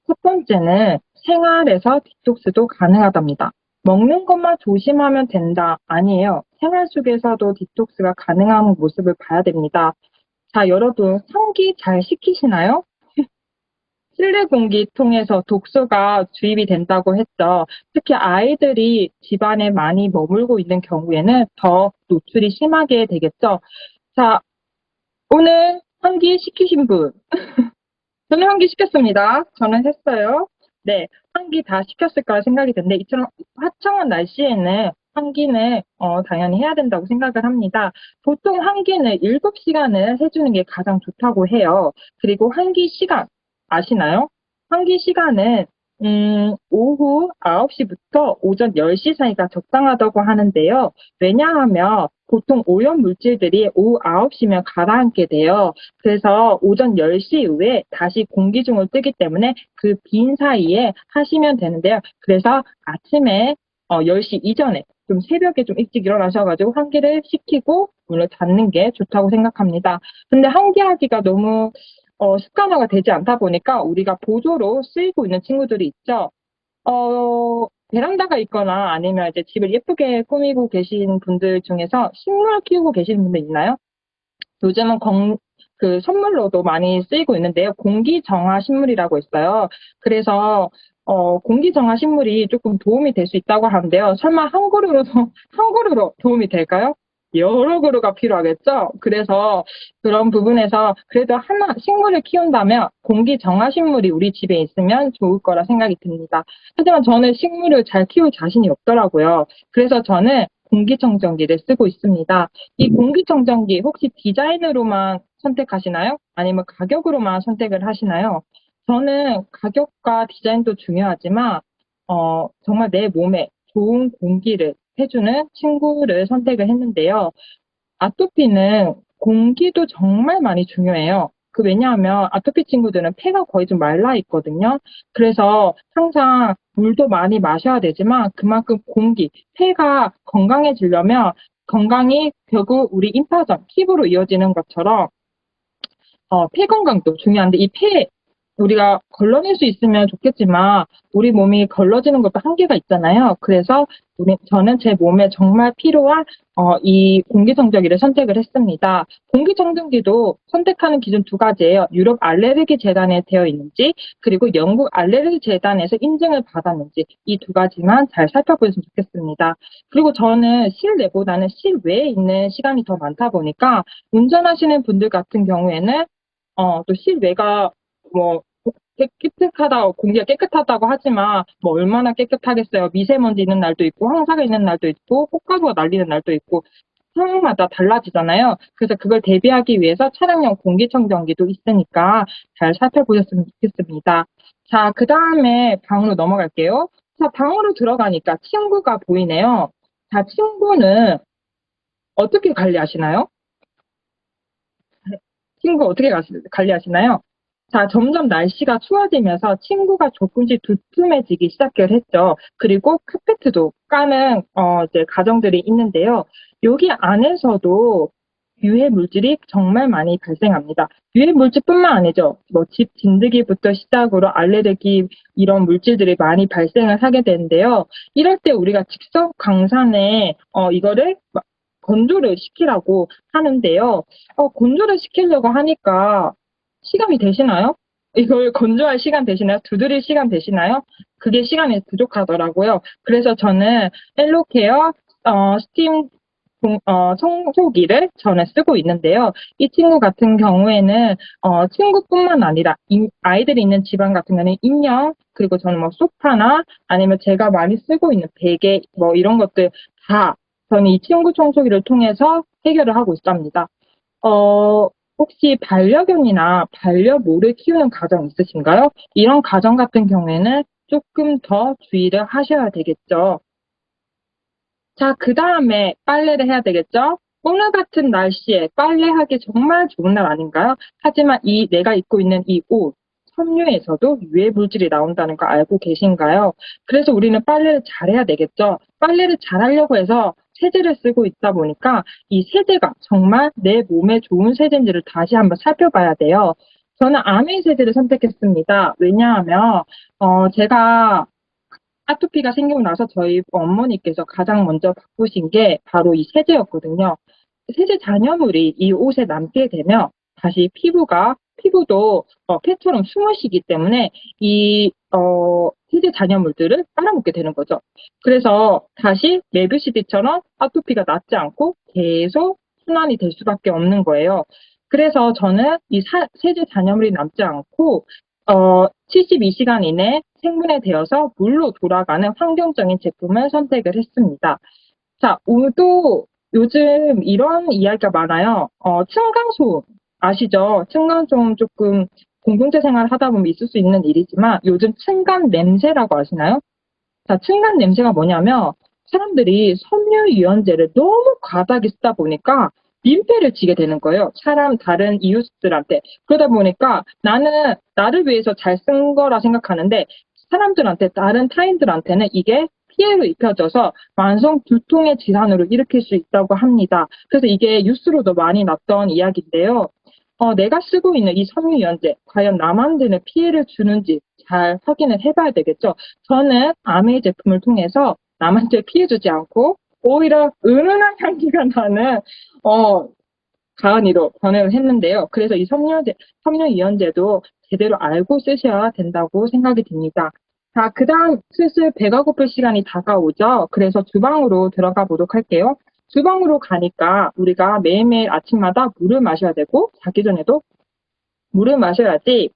첫 번째는 생활에서 디톡스도 가능하답니다. 먹는 것만 조심하면 된다. 아니에요. 생활 속에서도 디톡스가 가능한 모습을 봐야 됩니다. 자, 여러분, 환기 잘 시키시나요? 실내 공기 통해서 독소가 주입이 된다고 했죠. 특히 아이들이 집안에 많이 머물고 있는 경우에는 더 노출이 심하게 되겠죠. 자, 오늘 환기 시키신 분. 저는 환기 시켰습니다. 저는 했어요. 네, 환기 다 시켰을 거라 생각이 드는데 이처럼 화창한 날씨에는 환기는 당연히 해야 된다고 생각을 합니다. 보통 환기는 7시간을 해주는 게 가장 좋다고 해요. 그리고 환기 시간 아시나요? 환기 시간은 오후 9시부터 오전 10시 사이가 적당하다고 하는데요. 왜냐하면 보통 오염 물질들이 오후 9시면 가라앉게 돼요. 그래서 오전 10시 이후에 다시 공기중을 뜨기 때문에 그 빈 사이에 하시면 되는데요. 그래서 아침에 10시 이전에 좀 새벽에 좀 일찍 일어나셔가지고 환기를 시키고 문을 닫는 게 좋다고 생각합니다. 근데 환기하기가 너무 습관화가 되지 않다 보니까 우리가 보조로 쓰이고 있는 친구들이 있죠. 베란다가 있거나 아니면 이제 집을 예쁘게 꾸미고 계신 분들 중에서 식물 키우고 계시는 분들 있나요? 요즘은 그 선물로도 많이 쓰이고 있는데요. 공기정화 식물이라고 있어요. 그래서 공기정화 식물이 조금 도움이 될 수 있다고 하는데요. 설마 한 그루로도 한 그루로 도움이 될까요? 여러 그루가 필요하겠죠? 그래서 그런 부분에서 그래도 하나 식물을 키운다면 공기정화 식물이 우리 집에 있으면 좋을 거라 생각이 듭니다. 하지만 저는 식물을 잘 키울 자신이 없더라고요. 그래서 저는 공기청정기를 쓰고 있습니다. 이 공기청정기 혹시 디자인으로만 선택하시나요? 아니면 가격으로만 선택을 하시나요? 저는 가격과 디자인도 중요하지만 정말 내 몸에 좋은 공기를 해주는 친구를 선택을 했는데요. 아토피는 공기도 정말 많이 중요해요. 왜냐하면 아토피 친구들은 폐가 거의 좀 말라 있거든요. 그래서 항상 물도 많이 마셔야 되지만 그만큼 공기, 폐가 건강해지려면 건강이 결국 우리 임파선, 피부로 이어지는 것처럼 폐 건강도 중요한데 이 폐, 우리가 걸러낼 수 있으면 좋겠지만 우리 몸이 걸러지는 것도 한계가 있잖아요. 그래서 저는 제 몸에 정말 필요한 이 공기청정기를 선택을 했습니다. 공기청정기도 선택하는 기준 두 가지예요. 유럽 알레르기 재단에 되어 있는지 그리고 영국 알레르기 재단에서 인증을 받았는지 이 두 가지만 잘 살펴보셨으면 좋겠습니다. 그리고 저는 실내보다는 실외에 있는 시간이 더 많다 보니까 운전하시는 분들 같은 경우에는 또 실외가 뭐 깨끗하다, 공기가 깨끗하다고 하지만 뭐 얼마나 깨끗하겠어요. 미세먼지 있는 날도 있고 황사가 있는 날도 있고 꽃가루가 날리는 날도 있고 상황마다 달라지잖아요. 그래서 그걸 대비하기 위해서 차량용 공기청정기도 있으니까 잘 살펴보셨으면 좋겠습니다. 자, 그 다음에 방으로 넘어갈게요. 자, 방으로 들어가니까 친구가 보이네요. 자, 친구는 어떻게 관리하시나요? 친구 어떻게 관리하시나요? 자, 점점 날씨가 추워지면서 친구가 조금씩 두툼해지기 시작을 했죠. 그리고 카페트도 까는 이제 가정들이 있는데요. 여기 안에서도 유해 물질이 정말 많이 발생합니다. 유해 물질뿐만 아니죠. 뭐 집 진드기부터 시작으로 알레르기 이런 물질들이 많이 발생을 하게 되는데요. 이럴 때 우리가 직접 강산에 이거를 건조를 시키라고 하는데요. 건조를 시키려고 하니까 시간이 되시나요? 이걸 건조할 시간 되시나요? 두드릴 시간 되시나요? 그게 시간이 부족하더라고요. 그래서 저는 헬로케어 스팀 청소기를 저는 쓰고 있는데요. 이 친구 같은 경우에는 친구뿐만 아니라 아이들이 있는 집안 같은 경우는 인형 그리고 저는 뭐 소파나 아니면 제가 많이 쓰고 있는 베개 뭐 이런 것들 다 저는 이 친구 청소기를 통해서 해결을 하고 있답니다. 혹시 반려견이나 반려모를 키우는 가정 있으신가요? 이런 가정 같은 경우에는 조금 더 주의를 하셔야 되겠죠. 자, 그 다음에 빨래를 해야 되겠죠? 오늘 같은 날씨에 빨래하기 정말 좋은 날 아닌가요? 하지만 내가 입고 있는 이 옷, 섬유에서도 유해 물질이 나온다는 거 알고 계신가요? 그래서 우리는 빨래를 잘해야 되겠죠? 빨래를 잘하려고 해서 세제를 쓰고 있다 보니까 이 세제가 정말 내 몸에 좋은 세제인지를 다시 한번 살펴봐야 돼요. 저는 아메이 세제를 선택했습니다. 왜냐하면 제가 아토피가 생기고 나서 저희 어머니께서 가장 먼저 바꾸신 게 바로 이 세제였거든요. 세제 잔여물이 이 옷에 남게 되면 다시 피부도 폐처럼 숨을 쉬기 때문에 이 세제 잔여물들을 빨아먹게 되는 거죠. 그래서 다시 메뷰시디처럼 아토피가 낫지 않고 계속 순환이 될 수밖에 없는 거예요. 그래서 저는 이 세제 잔여물이 남지 않고 72시간 이내 생분해되어서 물로 돌아가는 환경적인 제품을 선택을 했습니다. 자, 우도 요즘 이런 이야기가 많아요. 층간소음 아시죠? 층간소음 조금 공동체 생활을 하다 보면 있을 수 있는 일이지만 요즘 층간 냄새라고 아시나요? 자, 층간 냄새가 뭐냐면 사람들이 섬유유연제를 너무 과다하게 쓰다 보니까 민폐를 지게 되는 거예요. 다른 이웃들한테. 그러다 보니까 나는 나를 위해서 잘 쓴 거라 생각하는데 다른 타인들한테는 이게 피해로 입혀져서 만성 두통의 질환으로 일으킬 수 있다고 합니다. 그래서 이게 뉴스로도 많이 났던 이야기인데요. 내가 쓰고 있는 이 섬유유연제, 과연 남한테는 피해를 주는지 잘 확인을 해봐야 되겠죠. 저는 아메이 제품을 통해서 남한테 피해 주지 않고 오히려 은은한 향기가 나는 가은이로 변형을 했는데요. 그래서 이 섬유유연제도 제대로 알고 쓰셔야 된다고 생각이 듭니다. 자, 그 다음 슬슬 배가 고플 시간이 다가오죠. 그래서 주방으로 들어가 보도록 할게요. 주방으로 가니까 우리가 매일매일 아침마다 물을 마셔야 되고 자기 전에도 물을 마셔야지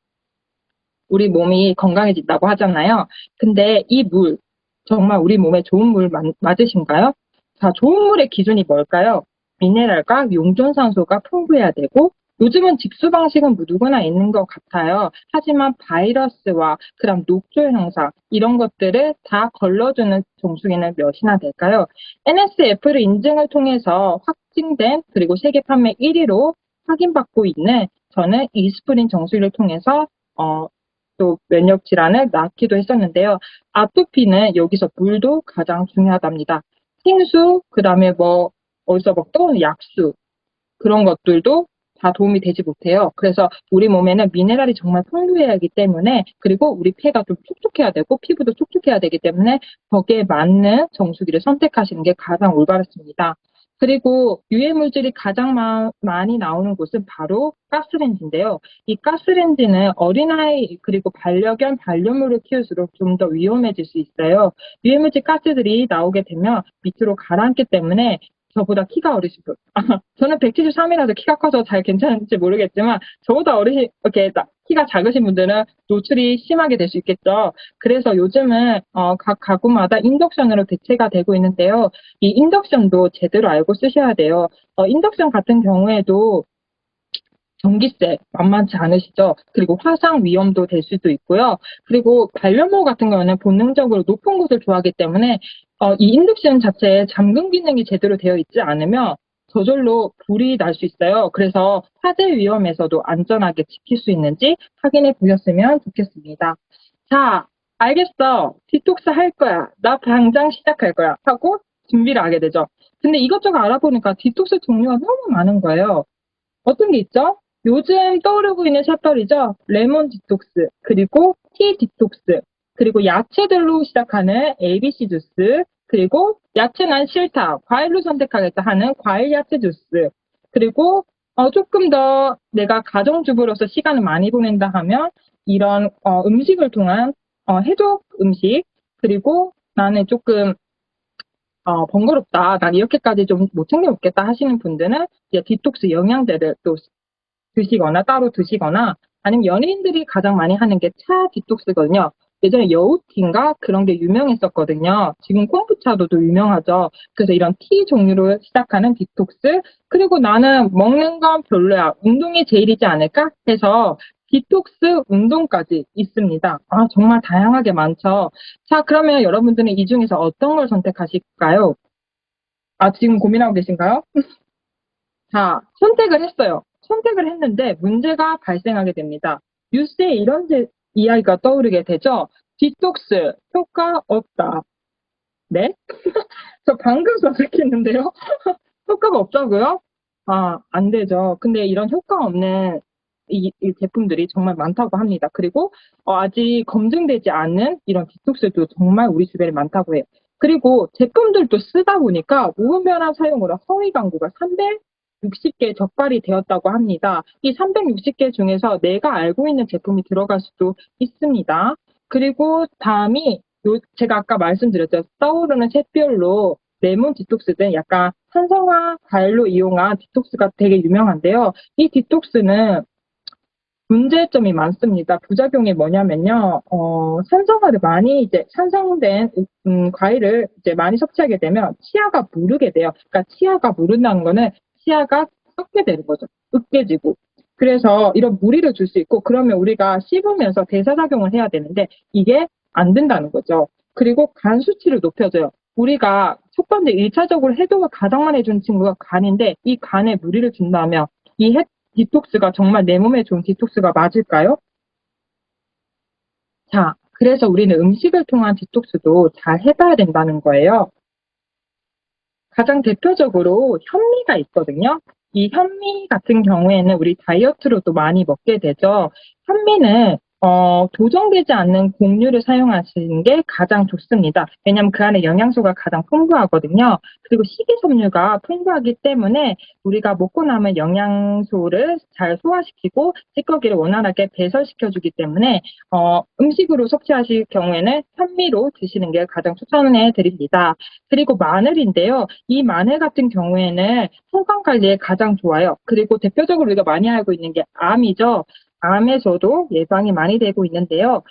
우리 몸이 건강해진다고 하잖아요. 근데 이 물, 정말 우리 몸에 좋은 물 맞으신가요? 자, 좋은 물의 기준이 뭘까요? 미네랄과 용존산소가 풍부해야 되고 요즘은 직수 방식은 누구나 있는 것 같아요. 하지만 바이러스와 그다음 녹조 현상 이런 것들을 다 걸러주는 종수기는 몇이나 될까요? NSF를 인증을 통해서 확진된 그리고 세계 판매 1위로 확인받고 있는 저는 이스프린 정수기를 통해서 또 면역 질환을 낳기도 했었는데요. 아토피는 여기서 물도 가장 중요하답니다. 생수, 그다음에 어디서 떠오는 약수 그런 것들도 다 도움이 되지 못해요. 그래서 우리 몸에는 미네랄이 정말 풍부해야 하기 때문에, 그리고 우리 폐가 좀 촉촉해야 되고 피부도 촉촉해야 되기 때문에 거기에 맞는 정수기를 선택하시는 게 가장 올바르습니다. 그리고 유해 물질이 가장 많이 나오는 곳은 바로 가스레인지인데요. 이 가스레인지는 어린아이 그리고 반려견, 반려묘를 키울수록 좀 더 위험해질 수 있어요. 유해물질 가스들이 나오게 되면 밑으로 가라앉기 때문에 저보다 키가 어리신 분. 저는 173이라서 키가 커서 잘 괜찮은지 모르겠지만 저보다 이렇게 키가 작으신 분들은 노출이 심하게 될 수 있겠죠. 그래서 요즘은 각 가구마다 인덕션으로 대체가 되고 있는데요. 이 인덕션도 제대로 알고 쓰셔야 돼요. 인덕션 같은 경우에도 전기세 만만치 않으시죠? 그리고 화상 위험도 될 수도 있고요. 그리고 반려묘 같은 경우는 본능적으로 높은 곳을 좋아하기 때문에 이 인덕션 자체에 잠금 기능이 제대로 되어 있지 않으면 저절로 불이 날 수 있어요. 그래서 화재 위험에서도 안전하게 지킬 수 있는지 확인해 보셨으면 좋겠습니다. 자, 알겠어. 디톡스 할 거야. 나 당장 시작할 거야. 하고 준비를 하게 되죠. 근데 이것저것 알아보니까 디톡스 종류가 너무 많은 거예요. 어떤 게 있죠? 요즘 떠오르고 있는 샷발이죠. 레몬 디톡스, 그리고 티 디톡스, 그리고 야채들로 시작하는 ABC 주스, 그리고 야채 난 싫다, 과일로 선택하겠다 하는 과일 야채 주스, 그리고 조금 더 내가 가정주부로서 시간을 많이 보낸다 하면 이런 음식을 통한 해독 음식, 그리고 나는 조금 번거롭다. 난 이렇게까지 좀 못 챙겨 먹겠다 하시는 분들은 이제 디톡스 영양제를 또 드시거나 따로 드시거나 아니면 연예인들이 가장 많이 하는 게 차 디톡스거든요. 예전에 여우티인가 그런 게 유명했었거든요. 지금 콤부차도 또 유명하죠. 그래서 이런 티 종류로 시작하는 디톡스. 그리고 나는 먹는 건 별로야. 운동이 제일이지 않을까 해서 디톡스 운동까지 있습니다. 정말 다양하게 많죠. 자, 그러면 여러분들은 이 중에서 어떤 걸 선택하실까요? 지금 고민하고 계신가요? 자, 선택을 했어요. 선택을 했는데 문제가 발생하게 됩니다. 뉴스에 이런 이야기가 떠오르게 되죠. 디톡스 효과 없다. 네? 저 방금 선택했는데요. 효과가 없다고요? 안 되죠. 근데 이런 효과 없는 이 제품들이 정말 많다고 합니다. 그리고 아직 검증되지 않은 이런 디톡스도 정말 우리 주변에 많다고 해요. 그리고 제품들도 쓰다 보니까 무분별한 사용으로 허위 광고가 360개 적발이 되었다고 합니다. 이 360개 중에서 내가 알고 있는 제품이 들어갈 수도 있습니다. 그리고 다음이 제가 아까 말씀드렸죠. 떠오르는 샛별로 레몬 디톡스는 약간 산성화 과일로 이용한 디톡스가 되게 유명한데요. 이 디톡스는 문제점이 많습니다. 부작용이 뭐냐면요, 산성화를 많이 이제 산성된 과일을 이제 많이 섭취하게 되면 치아가 무르게 돼요. 그러니까 치아가 무른다는 거는 치아가 썩게 되는 거죠. 으깨지고. 그래서 이런 무리를 줄 수 있고, 그러면 우리가 씹으면서 대사작용을 해야 되는데, 이게 안 된다는 거죠. 그리고 간 수치를 높여줘요. 우리가 첫 번째 1차적으로 해독을 가장 많이 해준 친구가 간인데, 이 간에 무리를 준다면, 이 디톡스가 정말 내 몸에 좋은 디톡스가 맞을까요? 자, 그래서 우리는 음식을 통한 디톡스도 잘 해봐야 된다는 거예요. 가장 대표적으로 현미가 있거든요. 이 현미 같은 경우에는 우리 다이어트로도 많이 먹게 되죠. 현미는 도정되지 않는 곡류를 사용하시는 게 가장 좋습니다. 왜냐하면 그 안에 영양소가 가장 풍부하거든요. 그리고 식이섬유가 풍부하기 때문에 우리가 먹고 남은 영양소를 잘 소화시키고 찌꺼기를 원활하게 배설시켜주기 때문에 음식으로 섭취하실 경우에는 현미로 드시는 게 가장 추천해 드립니다. 그리고 마늘인데요. 이 마늘 같은 경우에는 건강 관리에 가장 좋아요. 그리고 대표적으로 우리가 많이 알고 있는 게 암이죠. 암에서도 예방이 많이 되고 있는데요.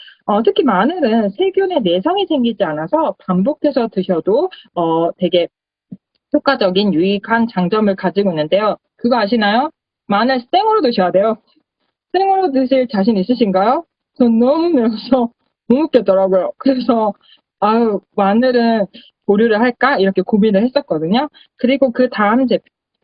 특히 마늘은 세균의 내성이 생기지 않아서 반복해서 드셔도 되게 효과적인 유익한 장점을 가지고 있는데요. 그거 아시나요? 마늘 생으로 드셔야 돼요. 생으로 드실 자신 있으신가요? 전 너무 매워서 못 먹겠더라고요. 그래서 마늘은 보류를 할까? 이렇게 고민을 했었거든요. 그리고 그 다음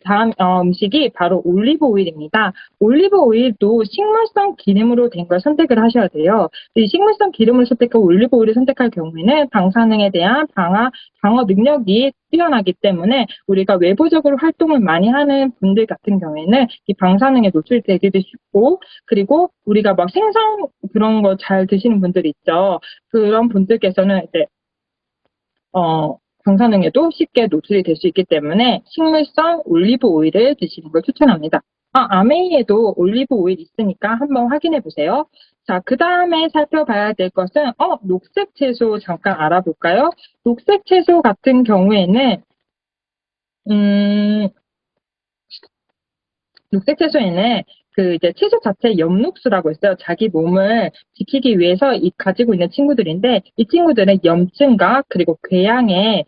다음 음식이 바로 올리브 오일입니다. 올리브 오일도 식물성 기름으로 된 걸 선택을 하셔야 돼요. 이 식물성 기름을 선택하고 올리브 오일을 선택할 경우에는 방사능에 대한 방어 능력이 뛰어나기 때문에 우리가 외부적으로 활동을 많이 하는 분들 같은 경우에는 이 방사능에 노출되기도 쉽고, 그리고 우리가 막 생선 그런 거 잘 드시는 분들 있죠. 그런 분들께서는 이제 방사능에도 쉽게 노출이 될 수 있기 때문에 식물성 올리브 오일을 드시는 걸 추천합니다. 아메이에도 올리브 오일 있으니까 한번 확인해 보세요. 자, 그 다음에 살펴봐야 될 것은, 녹색 채소 잠깐 알아볼까요? 녹색 채소 같은 경우에는, 음, 녹색 채소에는 그 이제 채소 자체 엽록수라고 있어요. 자기 몸을 지키기 위해서 가지고 있는 친구들인데, 이 친구들은 염증과 그리고 궤양에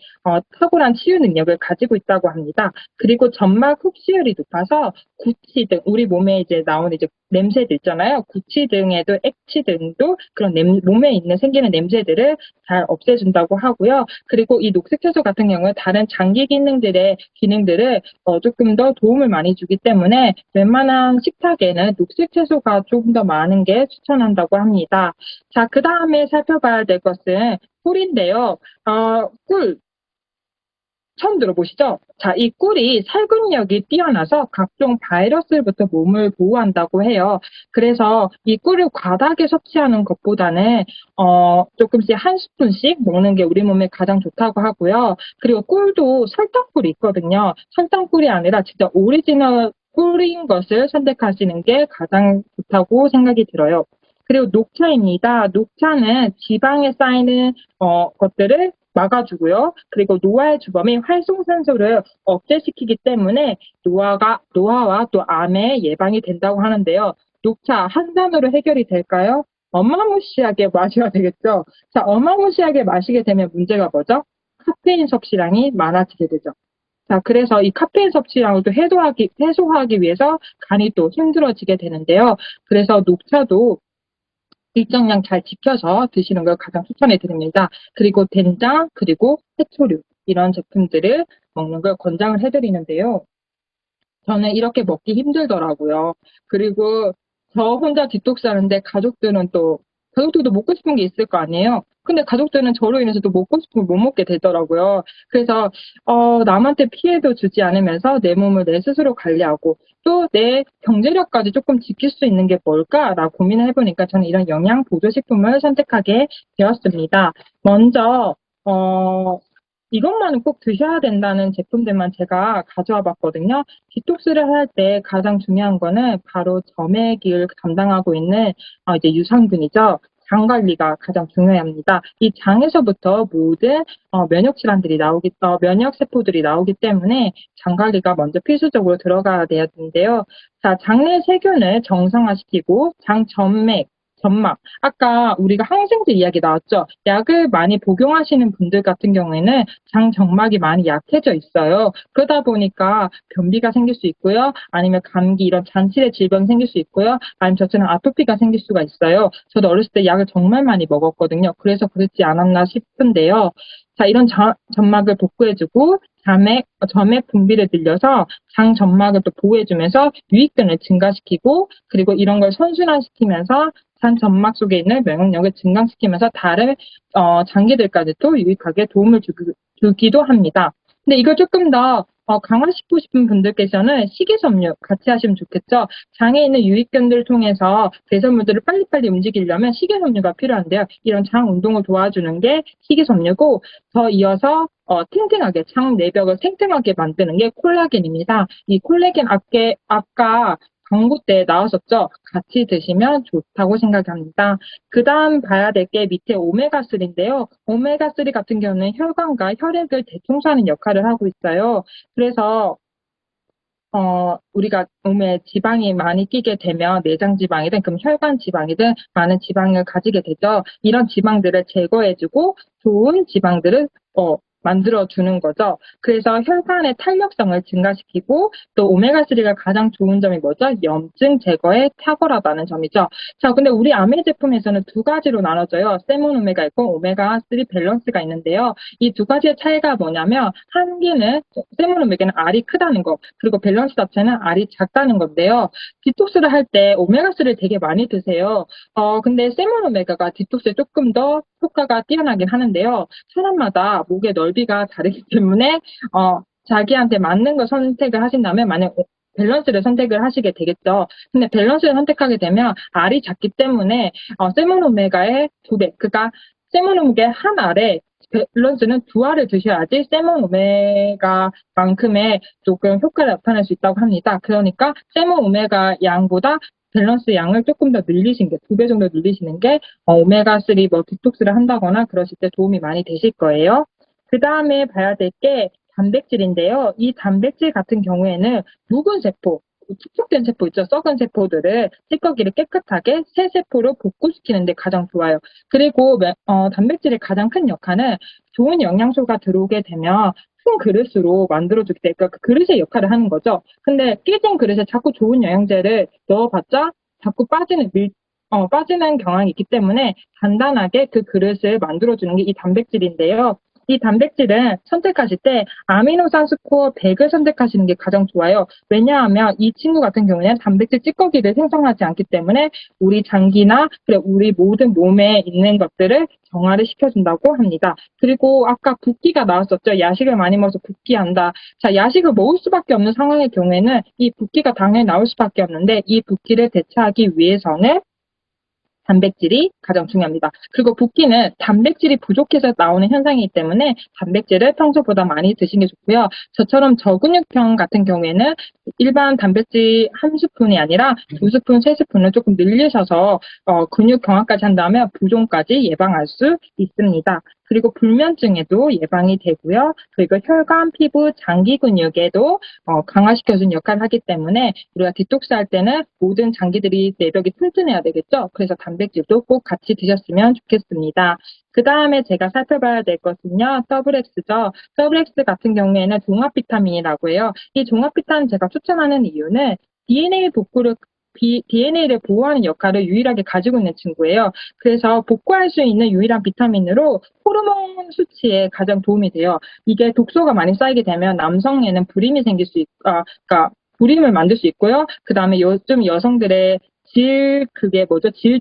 탁월한 치유 능력을 가지고 있다고 합니다. 그리고 점막 흡수율이 높아서 구취 등 우리 몸에 이제 나오는 이제 냄새들 있잖아요. 구취 등에도 액취 등도 그런 몸에 있는 생기는 냄새들을 잘 없애준다고 하고요. 그리고 이 녹색 채소 같은 경우는 다른 장기 기능들을 조금 더 도움을 많이 주기 때문에 웬만한 식탁에는 녹색 채소가 조금 더 많은 게 추천한다고 합니다. 자, 그 다음에 살펴봐야 될 것은 꿀인데요. 꿀. 처음 들어보시죠? 자, 이 꿀이 살균력이 뛰어나서 각종 바이러스로부터 몸을 보호한다고 해요. 그래서 이 꿀을 과다하게 섭취하는 것보다는 조금씩 한 스푼씩 먹는 게 우리 몸에 가장 좋다고 하고요. 그리고 꿀도 설탕꿀이 있거든요. 설탕꿀이 아니라 진짜 오리지널 꿀인 것을 선택하시는 게 가장 좋다고 생각이 들어요. 그리고 녹차입니다. 녹차는 지방에 쌓이는 것들을 막아주고요. 그리고 노화의 주범인 활성산소를 억제시키기 때문에 노화와 또 암의 예방이 된다고 하는데요. 녹차 한 잔으로 해결이 될까요? 어마무시하게 마셔야 되겠죠. 자, 어마무시하게 마시게 되면 문제가 뭐죠? 카페인 섭취량이 많아지게 되죠. 자, 그래서 이 카페인 섭취량을 또 해소하기 위해서 간이 또 힘들어지게 되는데요. 그래서 녹차도 일정량 잘 지켜서 드시는 걸 가장 추천해 드립니다. 그리고 된장, 그리고 해초류 이런 제품들을 먹는 걸 권장을 해드리는데요. 저는 이렇게 먹기 힘들더라고요. 그리고 저 혼자 디톡스 하는데 가족들도 먹고 싶은 게 있을 거 아니에요. 근데 가족들은 저로 인해서 또 먹고 싶은 걸 못 먹게 되더라고요. 그래서 남한테 피해도 주지 않으면서 내 몸을 내 스스로 관리하고 또 내 경제력까지 조금 지킬 수 있는 게 뭘까라고 고민을 해보니까 저는 이런 영양 보조식품을 선택하게 되었습니다. 먼저 이것만은 꼭 드셔야 된다는 제품들만 제가 가져와 봤거든요. 디톡스를 할 때 가장 중요한 거는 바로 점액을 담당하고 있는 이제 유산균이죠. 장 관리가 가장 중요합니다. 이 장에서부터 모든 면역 세포들이 나오기 때문에 장 관리가 먼저 필수적으로 들어가야 되는데요. 자, 장내 세균을 정상화시키고 장 점막. 아까 우리가 항생제 이야기 나왔죠. 약을 많이 복용하시는 분들 같은 경우에는 장 점막이 많이 약해져 있어요. 그러다 보니까 변비가 생길 수 있고요. 아니면 감기 이런 잔치레 질병이 생길 수 있고요. 아니면 저처럼 아토피가 생길 수가 있어요. 저도 어렸을 때 약을 정말 많이 먹었거든요. 그래서 그렇지 않았나 싶은데요. 자, 이런 점막을 복구해주고 점액 분비를 늘려서 장 점막을 또 보호해주면서 유익균을 증가시키고 그리고 이런 걸 선순환시키면서 장 점막 속에 있는 면역력을 증강시키면서 다른 장기들까지도 유익하게 도움을 주기도 합니다. 근데 이걸 조금 더 강화시키고 싶은 분들께서는 식이섬유 같이 하시면 좋겠죠. 장에 있는 유익균들을 통해서 배설물들을 빨리빨리 움직이려면 식이섬유가 필요한데요. 이런 장 운동을 도와주는 게 식이섬유고 더 이어서 탱탱하게 장 내벽을 탱탱하게 만드는 게 콜라겐입니다. 이 콜라겐 아까 광고 때 나왔었죠. 같이 드시면 좋다고 생각합니다. 그 다음 봐야 될 게 밑에 오메가3인데요. 오메가3 같은 경우는 혈관과 혈액을 대청소하는 역할을 하고 있어요. 그래서 우리가 몸에 지방이 많이 끼게 되면 내장 지방이든 그럼 혈관 지방이든 많은 지방을 가지게 되죠. 이런 지방들을 제거해주고 좋은 지방들을 만들어주는 거죠. 그래서 혈관의 탄력성을 증가시키고 또 오메가3가 가장 좋은 점이 뭐죠? 염증 제거에 탁월하다는 점이죠. 자, 근데 우리 아메 제품에서는 두 가지로 나눠져요. 세몬 오메가 있고 오메가3 밸런스가 있는데요. 이 두 가지의 차이가 뭐냐면 한 개는 세몬 오메가는 알이 크다는 거, 그리고 밸런스 자체는 알이 작다는 건데요. 디톡스를 할 때 오메가3를 되게 많이 드세요. 근데 세몬 오메가가 디톡스에 조금 더 효과가 뛰어나긴 하는데요. 사람마다 목의 넓이가 다르기 때문에 자기한테 맞는 걸 선택을 하신다면 만약 밸런스를 선택을 하시게 되겠죠. 근데 밸런스를 선택하게 되면 알이 작기 때문에 세몬 오메가의 2배, 그러니까 세몬 오메가 한 알에 밸런스는 2알을 드셔야지 세몬 오메가만큼의 조금 효과를 나타낼 수 있다고 합니다. 그러니까 세몬 오메가 양보다 밸런스 양을 조금 더 늘리신 게, 2배 정도 늘리시는 게 오메가3 뭐 디톡스를 한다거나 그러실 때 도움이 많이 되실 거예요. 그 다음에 봐야 될 게 단백질인데요. 이 단백질 같은 경우에는 묵은 세포, 축적된 세포 있죠. 썩은 세포들을 찌꺼기를 깨끗하게 새 세포로 복구시키는 데 가장 좋아요. 그리고 단백질의 가장 큰 역할은 좋은 영양소가 들어오게 되면 큰 그릇으로 만들어주기 때문에 그 그릇의 역할을 하는 거죠. 근데 깨진 그릇에 자꾸 좋은 영양제를 넣어봤자 자꾸 빠지는 경향이 있기 때문에 단단하게 그 그릇을 만들어주는 게 이 단백질인데요. 이 단백질은 선택하실 때 아미노산 스코어 100을 선택하시는 게 가장 좋아요. 왜냐하면 이 친구 같은 경우에는 단백질 찌꺼기를 생성하지 않기 때문에 우리 장기나 우리 모든 몸에 있는 것들을 정화를 시켜준다고 합니다. 그리고 아까 붓기가 나왔었죠. 야식을 많이 먹어서 붓기한다. 자, 야식을 먹을 수밖에 없는 상황의 경우에는 이 붓기가 당연히 나올 수밖에 없는데 이 붓기를 대체하기 위해서는 단백질이 가장 중요합니다. 그리고 붓기는 단백질이 부족해서 나오는 현상이기 때문에 단백질을 평소보다 많이 드시는 게 좋고요. 저처럼 저근육형 같은 경우에는 일반 단백질 한 스푼이 아니라 2스푼, 3스푼을 조금 늘리셔서 근육 강화까지 한다면 부종까지 예방할 수 있습니다. 그리고 불면증에도 예방이 되고요. 그리고 혈관, 피부, 장기 근육에도 강화시켜주는 역할을 하기 때문에 우리가 디톡스 할 때는 모든 장기들이 내벽이 튼튼해야 되겠죠. 그래서 단백질도 꼭 같이 드셨으면 좋겠습니다. 그 다음에 제가 살펴봐야 될 것은요. WX죠. WX 같은 경우에는 종합 비타민이라고 해요. 이 종합 비타민 제가 추천하는 이유는 DNA를 보호하는 역할을 유일하게 가지고 있는 친구예요. 그래서 복구할 수 있는 유일한 비타민으로 호르몬 수치에 가장 도움이 돼요. 이게 독소가 많이 쌓이게 되면 남성에는 불임이 생길 수 그러니까 불임을 만들 수 있고요. 그 다음에 요즘 여성들의 질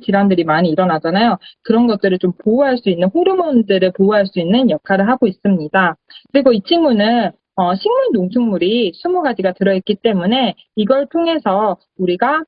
질환들이 많이 일어나잖아요. 그런 것들을 좀 보호할 수 있는 호르몬들을 보호할 수 있는 역할을 하고 있습니다. 그리고 이 친구는 식물 농축물이 20가지가 들어있기 때문에 이걸 통해서 우리가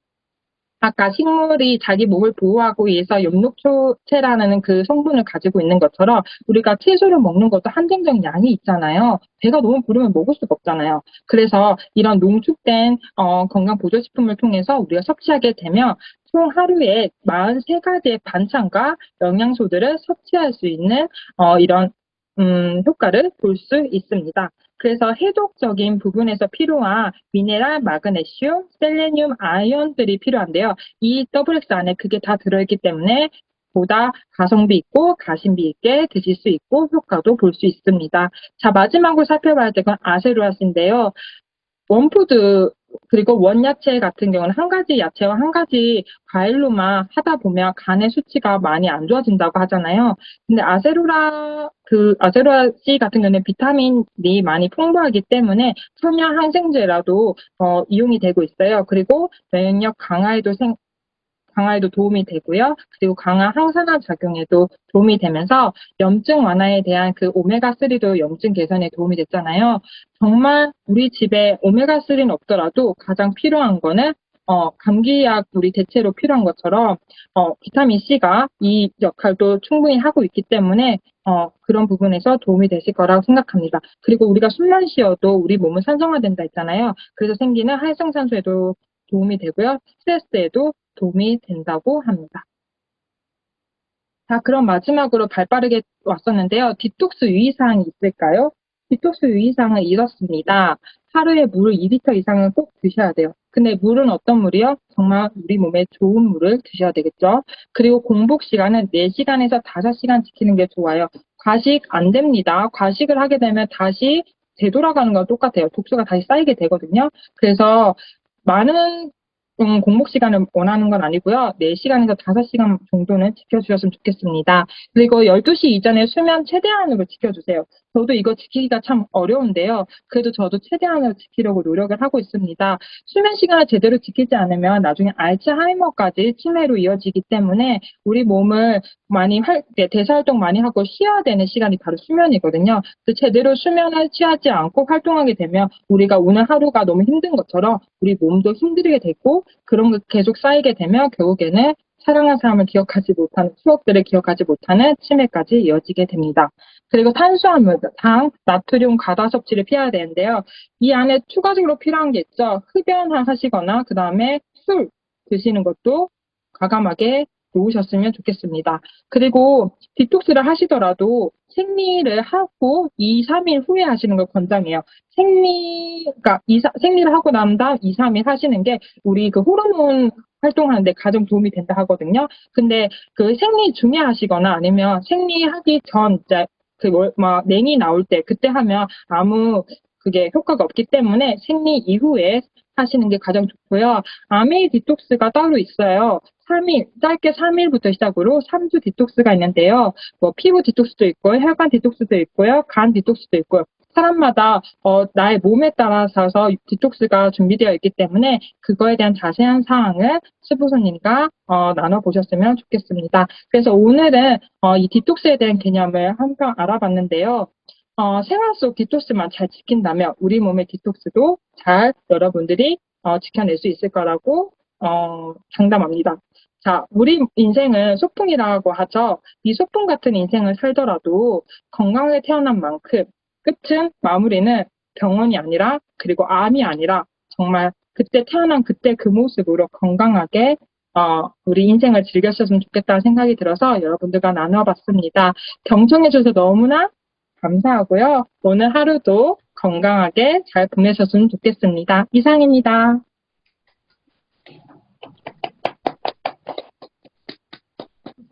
아까 식물이 자기 몸을 보호하기 위해서 엽록초체라는 그 성분을 가지고 있는 것처럼 우리가 채소를 먹는 것도 한정적 양이 있잖아요. 배가 너무 부르면 먹을 수가 없잖아요. 그래서 이런 농축된 건강 보조식품을 통해서 우리가 섭취하게 되면 총 하루에 43가지의 반찬과 영양소들을 섭취할 수 있는 이런 효과를 볼 수 있습니다. 그래서 해독적인 부분에서 필요한 미네랄, 마그네슘, 셀레늄, 아연들이 필요한데요. 이 WX 안에 그게 다 들어있기 때문에 보다 가성비 있고 가심비 있게 드실 수 있고 효과도 볼 수 있습니다. 자, 마지막으로 살펴봐야 될 건 아세로아스인데요. 원푸드 그리고 원야채 같은 경우는 한 가지 야채와 한 가지 과일로만 하다 보면 간의 수치가 많이 안 좋아진다고 하잖아요. 근데 아세로라 C 같은 경우는 비타민이 많이 풍부하기 때문에 천연 항생제라도 이용이 되고 있어요. 그리고 면역력 강화에도 도움이 되고요. 그리고 강한 항산화 작용에도 도움이 되면서 염증 완화에 대한 그 오메가3도 염증 개선에 도움이 됐잖아요. 정말 우리 집에 오메가3는 없더라도 가장 필요한 거는 감기약 우리 대체로 필요한 것처럼 비타민 C가 이 역할도 충분히 하고 있기 때문에 그런 부분에서 도움이 되실 거라고 생각합니다. 그리고 우리가 숨만 쉬어도 우리 몸은 산성화된다 했잖아요. 그래서 생기는 활성산소에도 도움이 되고요. 스트레스에도 도움이 된다고 합니다. 자, 그럼 마지막으로 발빠르게 왔었는데요. 디톡스 유의사항이 있을까요? 디톡스 유의사항은 이렇습니다. 하루에 물 2리터 이상은 꼭 드셔야 돼요. 근데 물은 어떤 물이요? 정말 우리 몸에 좋은 물을 드셔야 되겠죠. 그리고 공복 시간은 4시간에서 5시간 지키는 게 좋아요. 과식 안 됩니다. 과식을 하게 되면 다시 되돌아가는 건 똑같아요. 독소가 다시 쌓이게 되거든요. 그래서 많은 공복 시간을 원하는 건 아니고요. 4시간에서 5시간 정도는 지켜주셨으면 좋겠습니다. 그리고 12시 이전에 수면 최대한으로 지켜주세요. 저도 이거 지키기가 참 어려운데요. 그래도 저도 최대한으로 지키려고 노력을 하고 있습니다. 수면 시간을 제대로 지키지 않으면 나중에 알츠하이머까지 치매로 이어지기 때문에 우리 몸을 많이 대사활동 많이 하고 쉬어야 되는 시간이 바로 수면이거든요. 그래서 제대로 수면을 취하지 않고 활동하게 되면 우리가 오늘 하루가 너무 힘든 것처럼 우리 몸도 힘들게 되고 그런 게 계속 쌓이게 되면 결국에는 사랑한 사람을 기억하지 못하는 추억들을 기억하지 못하는 치매까지 이어지게 됩니다. 그리고 탄수화물, 당, 나트륨 과다 섭취를 피해야 되는데요. 이 안에 추가적으로 필요한 게 있죠. 흡연하시거나 그 다음에 술 드시는 것도 과감하게 놓으셨으면 좋겠습니다. 그리고 디톡스를 하시더라도 생리를 하고 2, 3일 후에 하시는 걸 권장해요. 생리를 하고 난 다음 2, 3일 하시는 게 우리 그 호르몬 활동하는데 가장 도움이 된다 하거든요. 근데 그 생리 중에 하시거나 아니면 생리하기 전, 이제 냉이 나올 때 그때 하면 아무 그게 효과가 없기 때문에 생리 이후에 하시는 게 가장 좋고요. 아메이 디톡스가 따로 있어요. 3일, 짧게 3일부터 시작으로 3주 디톡스가 있는데요. 피부 디톡스도 있고요, 혈관 디톡스도 있고요, 간 디톡스도 있고요. 사람마다 나의 몸에 따라서 디톡스가 준비되어 있기 때문에 그거에 대한 자세한 사항을 수부손님과 나눠보셨으면 좋겠습니다. 그래서 오늘은 이 디톡스에 대한 개념을 한번 알아봤는데요. 생활 속 디톡스만 잘 지킨다면 우리 몸의 디톡스도 잘 여러분들이 지켜낼 수 있을 거라고 장담합니다. 자, 우리 인생은 소풍이라고 하죠. 이 소풍 같은 인생을 살더라도 건강하게 태어난 만큼 끝은 마무리는 병원이 아니라 그리고 암이 아니라 정말 그때 태어난 그때 그 모습으로 건강하게 우리 인생을 즐겼으면 좋겠다는 생각이 들어서 여러분들과 나눠봤습니다. 경청해주셔서 너무나 감사하고요. 오늘 하루도 건강하게 잘 보내셨으면 좋겠습니다. 이상입니다.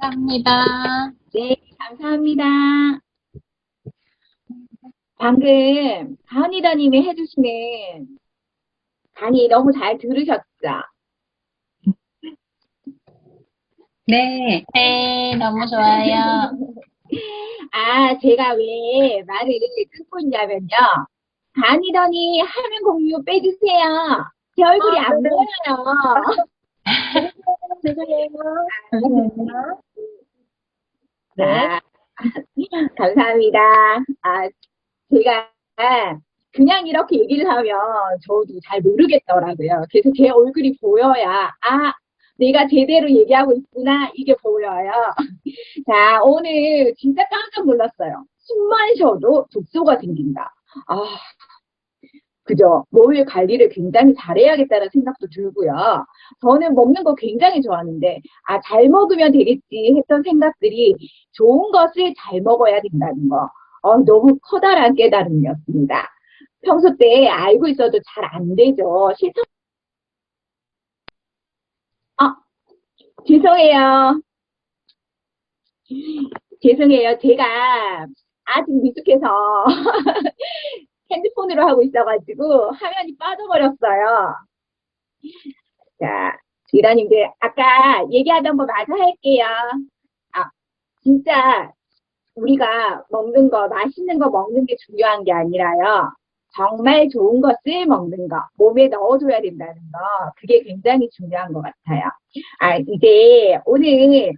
감사합니다. 네, 감사합니다. 방금 가은이다님이 해주시는 강의 너무 잘 들으셨죠? 네. 네, 너무 좋아요. 아, 제가 왜 말을 끊고 있냐면요. 가은이더니 화면 공유 빼주세요. 제 얼굴이 안 보여요. 죄송해요. 네. 아, 감사합니다. 아, 제가 그냥 이렇게 얘기를 하면 저도 잘 모르겠더라고요. 그래서 제 얼굴이 보여야, 아, 내가 제대로 얘기하고 있구나, 이게 보여요. 자, 오늘 진짜 깜짝 놀랐어요. 숨만 쉬어도 독소가 생긴다. 아, 그죠? 몸의 관리를 굉장히 잘해야겠다는 생각도 들고요. 저는 먹는 거 굉장히 좋아하는데, 아, 잘 먹으면 되겠지 했던 생각들이 좋은 것을 잘 먹어야 된다는 거. 너무 커다란 깨달음이었습니다. 평소 때 알고 있어도 잘 안 되죠. 아, 죄송해요. 죄송해요. 제가 아직 미숙해서 핸드폰으로 하고 있어가지고 화면이 빠져버렸어요. 자, 기라님들 아까 얘기하던 거 마저 할게요. 아, 진짜 우리가 먹는 거, 맛있는 거 먹는 게 중요한 게 아니라요. 정말 좋은 것을 먹는 거, 몸에 넣어줘야 된다는 거, 그게 굉장히 중요한 것 같아요. 아, 이제 오늘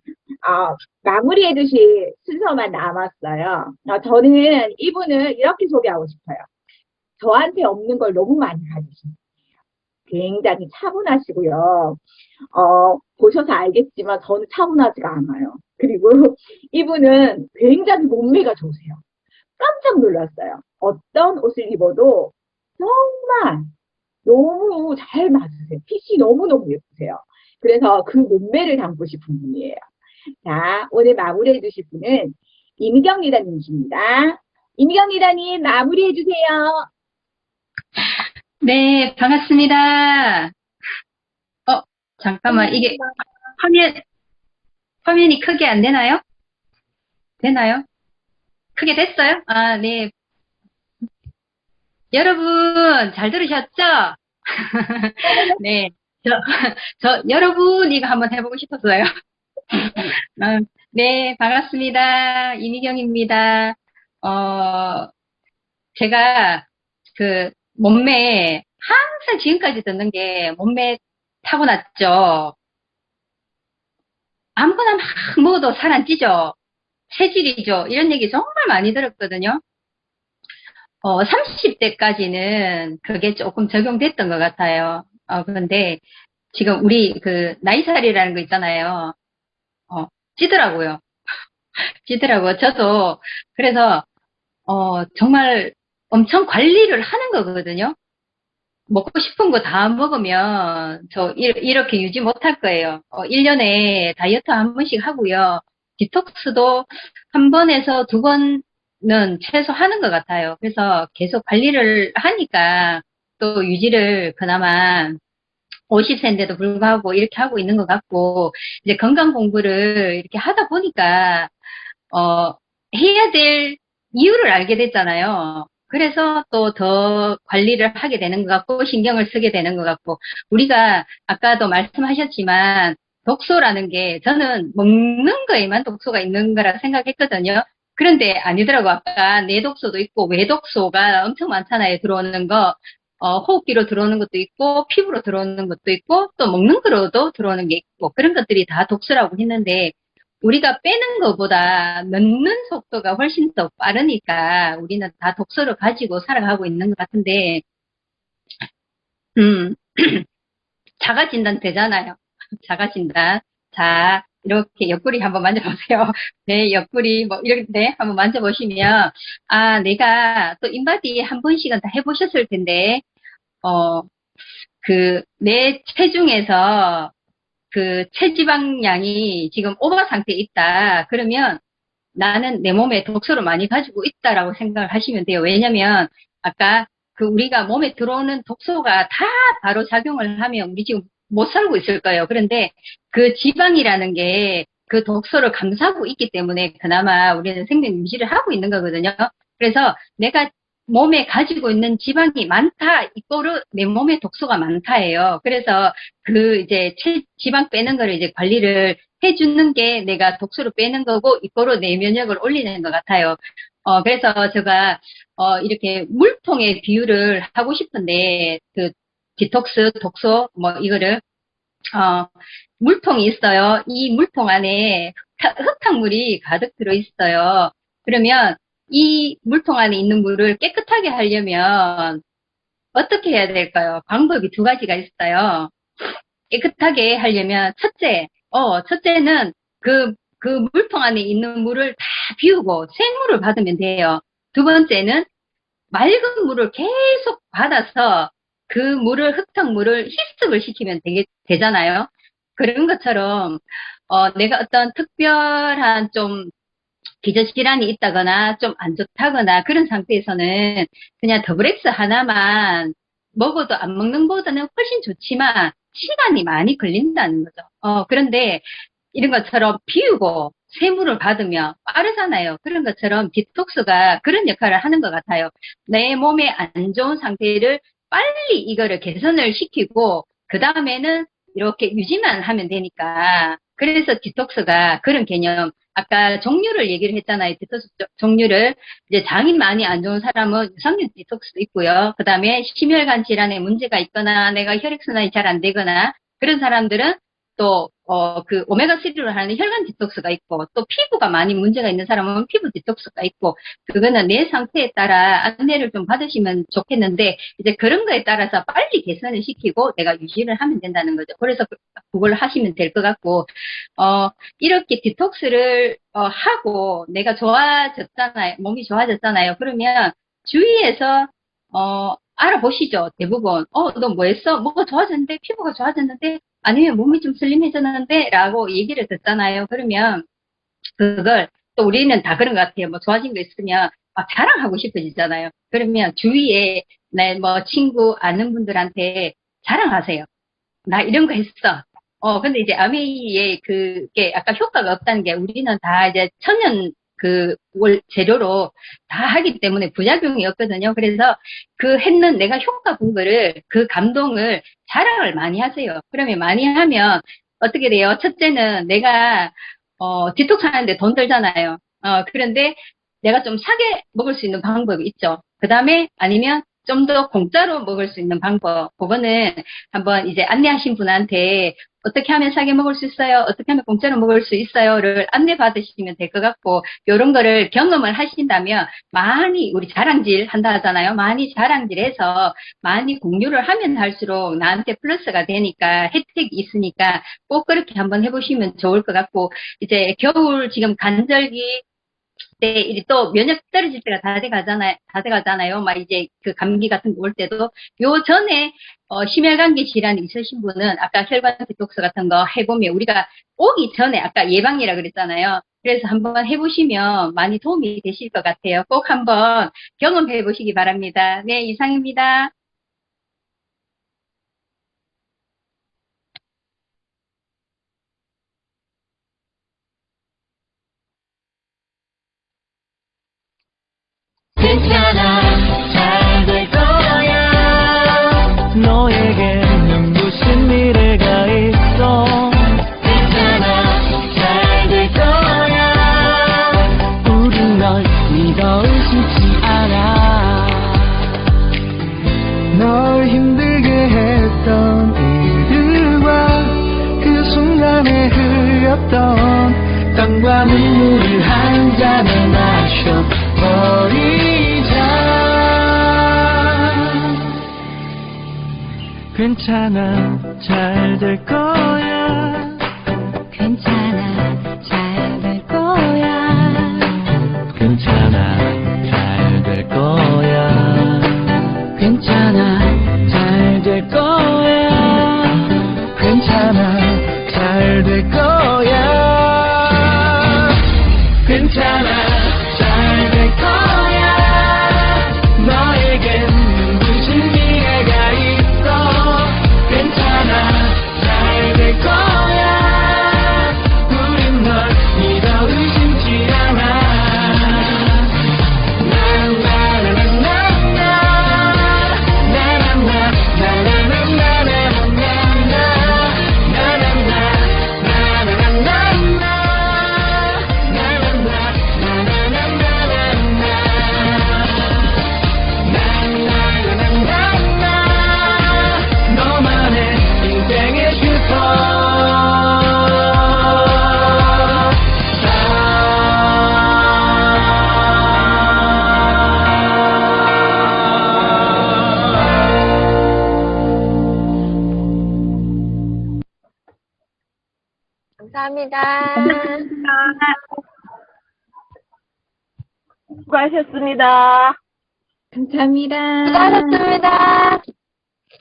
마무리해 주실 순서만 남았어요. 저는 이분을 이렇게 소개하고 싶어요. 저한테 없는 걸 너무 많이 가지신 굉장히 차분하시고요. 보셔서 알겠지만 저는 차분하지가 않아요. 그리고 이분은 굉장히 몸매가 좋으세요. 깜짝 놀랐어요. 어떤 옷을 입어도 정말 너무 잘 맞으세요. 핏이 너무너무 예쁘세요. 그래서 그 몸매를 담고 싶은 분이에요. 자, 오늘 마무리해 주실 분은 이미경 리더님이십니다. 이미경 리더님 마무리해 주세요. 네, 반갑습니다. 잠깐만, 이게 화면이 크게 안 되나요? 되나요? 크게 됐어요? 아, 네. 여러분, 잘 들으셨죠? 네. 저, 여러분, 이거 한번 해보고 싶었어요. 네, 반갑습니다. 이미경입니다. 어, 제가 몸매, 항상 지금까지 듣는 게 몸매 타고났죠. 아무거나 막 먹어도 살 안 찌죠. 체질이죠. 이런 얘기 정말 많이 들었거든요. 30대까지는 그게 조금 적용됐던 것 같아요. 그런데 지금 우리 나이살이라는 거 있잖아요. 찌더라고요. 찌더라고요. 저도 그래서 정말 엄청 관리를 하는 거거든요. 먹고 싶은 거 다 먹으면 이렇게 유지 못할 거예요. 1년에 다이어트 한 번씩 하고요. 디톡스도 한 번에서 두 번은 최소 하는 것 같아요. 그래서 계속 관리를 하니까 또 유지를 그나마 50세인데도 불구하고 이렇게 하고 있는 것 같고, 이제 건강 공부를 이렇게 하다 보니까, 해야 될 이유를 알게 됐잖아요. 그래서 또 더 관리를 하게 되는 것 같고, 신경을 쓰게 되는 것 같고, 우리가 아까도 말씀하셨지만, 독소라는 게 저는 먹는 거에만 독소가 있는 거라 생각했거든요. 그런데 아니더라고. 아까 내독소도 있고 외독소가 엄청 많잖아요. 들어오는 거. 호흡기로 들어오는 것도 있고, 피부로 들어오는 것도 있고, 또 먹는 거로도 들어오는 게 있고, 그런 것들이 다 독소라고 했는데, 우리가 빼는 것보다 넣는 속도가 훨씬 더 빠르니까, 우리는 다 독소를 가지고 살아가고 있는 것 같은데, 음, 자가 진단 되잖아요. 자가 진단. 자, 이렇게 옆구리 한번 만져보세요. 네, 옆구리, 뭐, 이렇게, 네, 한번 만져보시면, 아, 내가 또 인바디 한 번씩은 다 해보셨을 텐데, 어, 내 체중에서 체지방량이 지금 오버 상태에 있다. 그러면 나는 내 몸에 독소를 많이 가지고 있다라고 생각을 하시면 돼요. 왜냐면, 아까 우리가 몸에 들어오는 독소가 다 바로 작용을 하면 우리 지금 못 살고 있을 거예요. 그런데 지방이라는 게 독소를 감싸고 있기 때문에 그나마 우리는 생명 유지를 하고 있는 거거든요. 그래서 내가 몸에 가지고 있는 지방이 많다, 이거로 내 몸에 독소가 많다예요. 그래서 이제 지방 빼는 거를 이제 관리를 해주는 게 내가 독소를 빼는 거고, 이거로 내 면역을 올리는 것 같아요. 그래서 제가, 이렇게 물통의 비유를 하고 싶은데, 디톡스, 독소, 뭐, 이거를, 물통이 있어요. 이 물통 안에 흙탕물이 가득 들어 있어요. 그러면 이 물통 안에 있는 물을 깨끗하게 하려면 어떻게 해야 될까요? 방법이 두 가지가 있어요. 깨끗하게 하려면 첫째는 그 물통 안에 있는 물을 다 비우고 생물을 받으면 돼요. 두 번째는 맑은 물을 계속 받아서 그 물을, 흙탕물을 희석을 시키면 되잖아요. 그런 것처럼, 내가 어떤 특별한 좀 기저질환이 있다거나 좀 안 좋다거나 그런 상태에서는 그냥 더블엑스 하나만 먹어도 안 먹는 것보다는 훨씬 좋지만 시간이 많이 걸린다는 거죠. 그런데 이런 것처럼 비우고 세물을 받으면 빠르잖아요. 그런 것처럼 디톡스가 그런 역할을 하는 것 같아요. 내 몸에 안 좋은 상태를 빨리 이거를 개선을 시키고 그 다음에는 이렇게 유지만 하면 되니까. 그래서 디톡스가 그런 개념. 아까 종류를 얘기를 했잖아요. 디톡스 종류를. 이제 장이 많이 안 좋은 사람은 유산균 디톡스도 있고요. 그 다음에 심혈관 질환에 문제가 있거나 내가 혈액순환이 잘 안 되거나 그런 사람들은 또, 오메가3로 하는 혈관 디톡스가 있고, 또 피부가 많이 문제가 있는 사람은 피부 디톡스가 있고, 그거는 내 상태에 따라 안내를 좀 받으시면 좋겠는데, 이제 그런 거에 따라서 빨리 개선을 시키고 내가 유지를 하면 된다는 거죠. 그래서 그걸 하시면 될 것 같고, 이렇게 디톡스를, 하고 내가 좋아졌잖아요. 몸이 좋아졌잖아요. 그러면 주위에서, 알아보시죠. 대부분. 너 뭐 했어? 뭐가 좋아졌는데? 피부가 좋아졌는데? 아니면 몸이 좀 슬림해졌는데? 라고 얘기를 듣잖아요. 그러면 그걸 또 우리는 다 그런 것 같아요. 뭐 좋아진 거 있으면 막 자랑하고 싶어지잖아요. 그러면 주위에 내 뭐 친구 아는 분들한테 자랑하세요. 나 이런 거 했어. 근데 이제 아메이에 그게 아까 효과가 없다는 게 우리는 다 이제 천연 재료로 다 하기 때문에 부작용이 없거든요. 그래서 내가 효과 본 거를, 그 감동을 자랑을 많이 하세요. 그러면 많이 하면 어떻게 돼요? 첫째는 내가, 디톡스 하는데 돈 들잖아요. 그런데 내가 좀 싸게 먹을 수 있는 방법이 있죠. 그 다음에 아니면 좀 더 공짜로 먹을 수 있는 방법. 그거는 한번 이제 안내하신 분한테 어떻게 하면 싸게 먹을 수 있어요? 어떻게 하면 공짜로 먹을 수 있어요?를 안내 받으시면 될 것 같고, 요런 거를 경험을 하신다면 많이, 우리 자랑질 한다 하잖아요. 많이 자랑질해서 많이 공유를 하면 할수록 나한테 플러스가 되니까, 혜택이 있으니까 꼭 그렇게 한번 해보시면 좋을 것 같고, 이제 겨울 지금 간절기 때 이제 또 면역 떨어질 때가 다 돼 가잖아요. 막 이제 그 감기 같은 거 올 때도 요 전에 심혈관계 질환이 있으신 분은 아까 혈관 디톡스 같은 거 해보면, 우리가 오기 전에 아까 예방이라 그랬잖아요. 그래서 한번 해보시면 많이 도움이 되실 것 같아요. 꼭 한번 경험해 보시기 바랍니다. 네, 이상입니다. 괜찮아, 잘 될 거야. 너에겐 무슨 미래가 있어. 괜찮아, 잘 될 거야. 우린 널 믿어 의심치 않아. 널 힘들게 했던 일들과 그 순간에 흘렸던 땀과 눈물을 한 잔에 마셔버리자. 괜찮아, 잘 될 거야. 괜찮아, 잘 될 거야. 괜찮아, 잘 될 거야. 괜찮아, 잘 될 거야. 괜찮아, 잘 될 거야. 괜찮아, 잘 될 거야. 너에겐 무슨 미래가 있어. 괜찮아, 잘 될 거야. 우린 널 믿어 의심치 않아. 너만의 인생의 감사합니다. 수고하셨습니다. 감사합니다. 수고하셨습니다.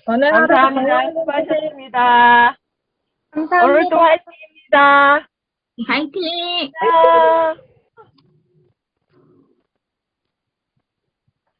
오늘 하루 감사합니다. 수고하셨습니다. 오늘도 감사합니다. 화이팅입니다. 화이팅! 안녕.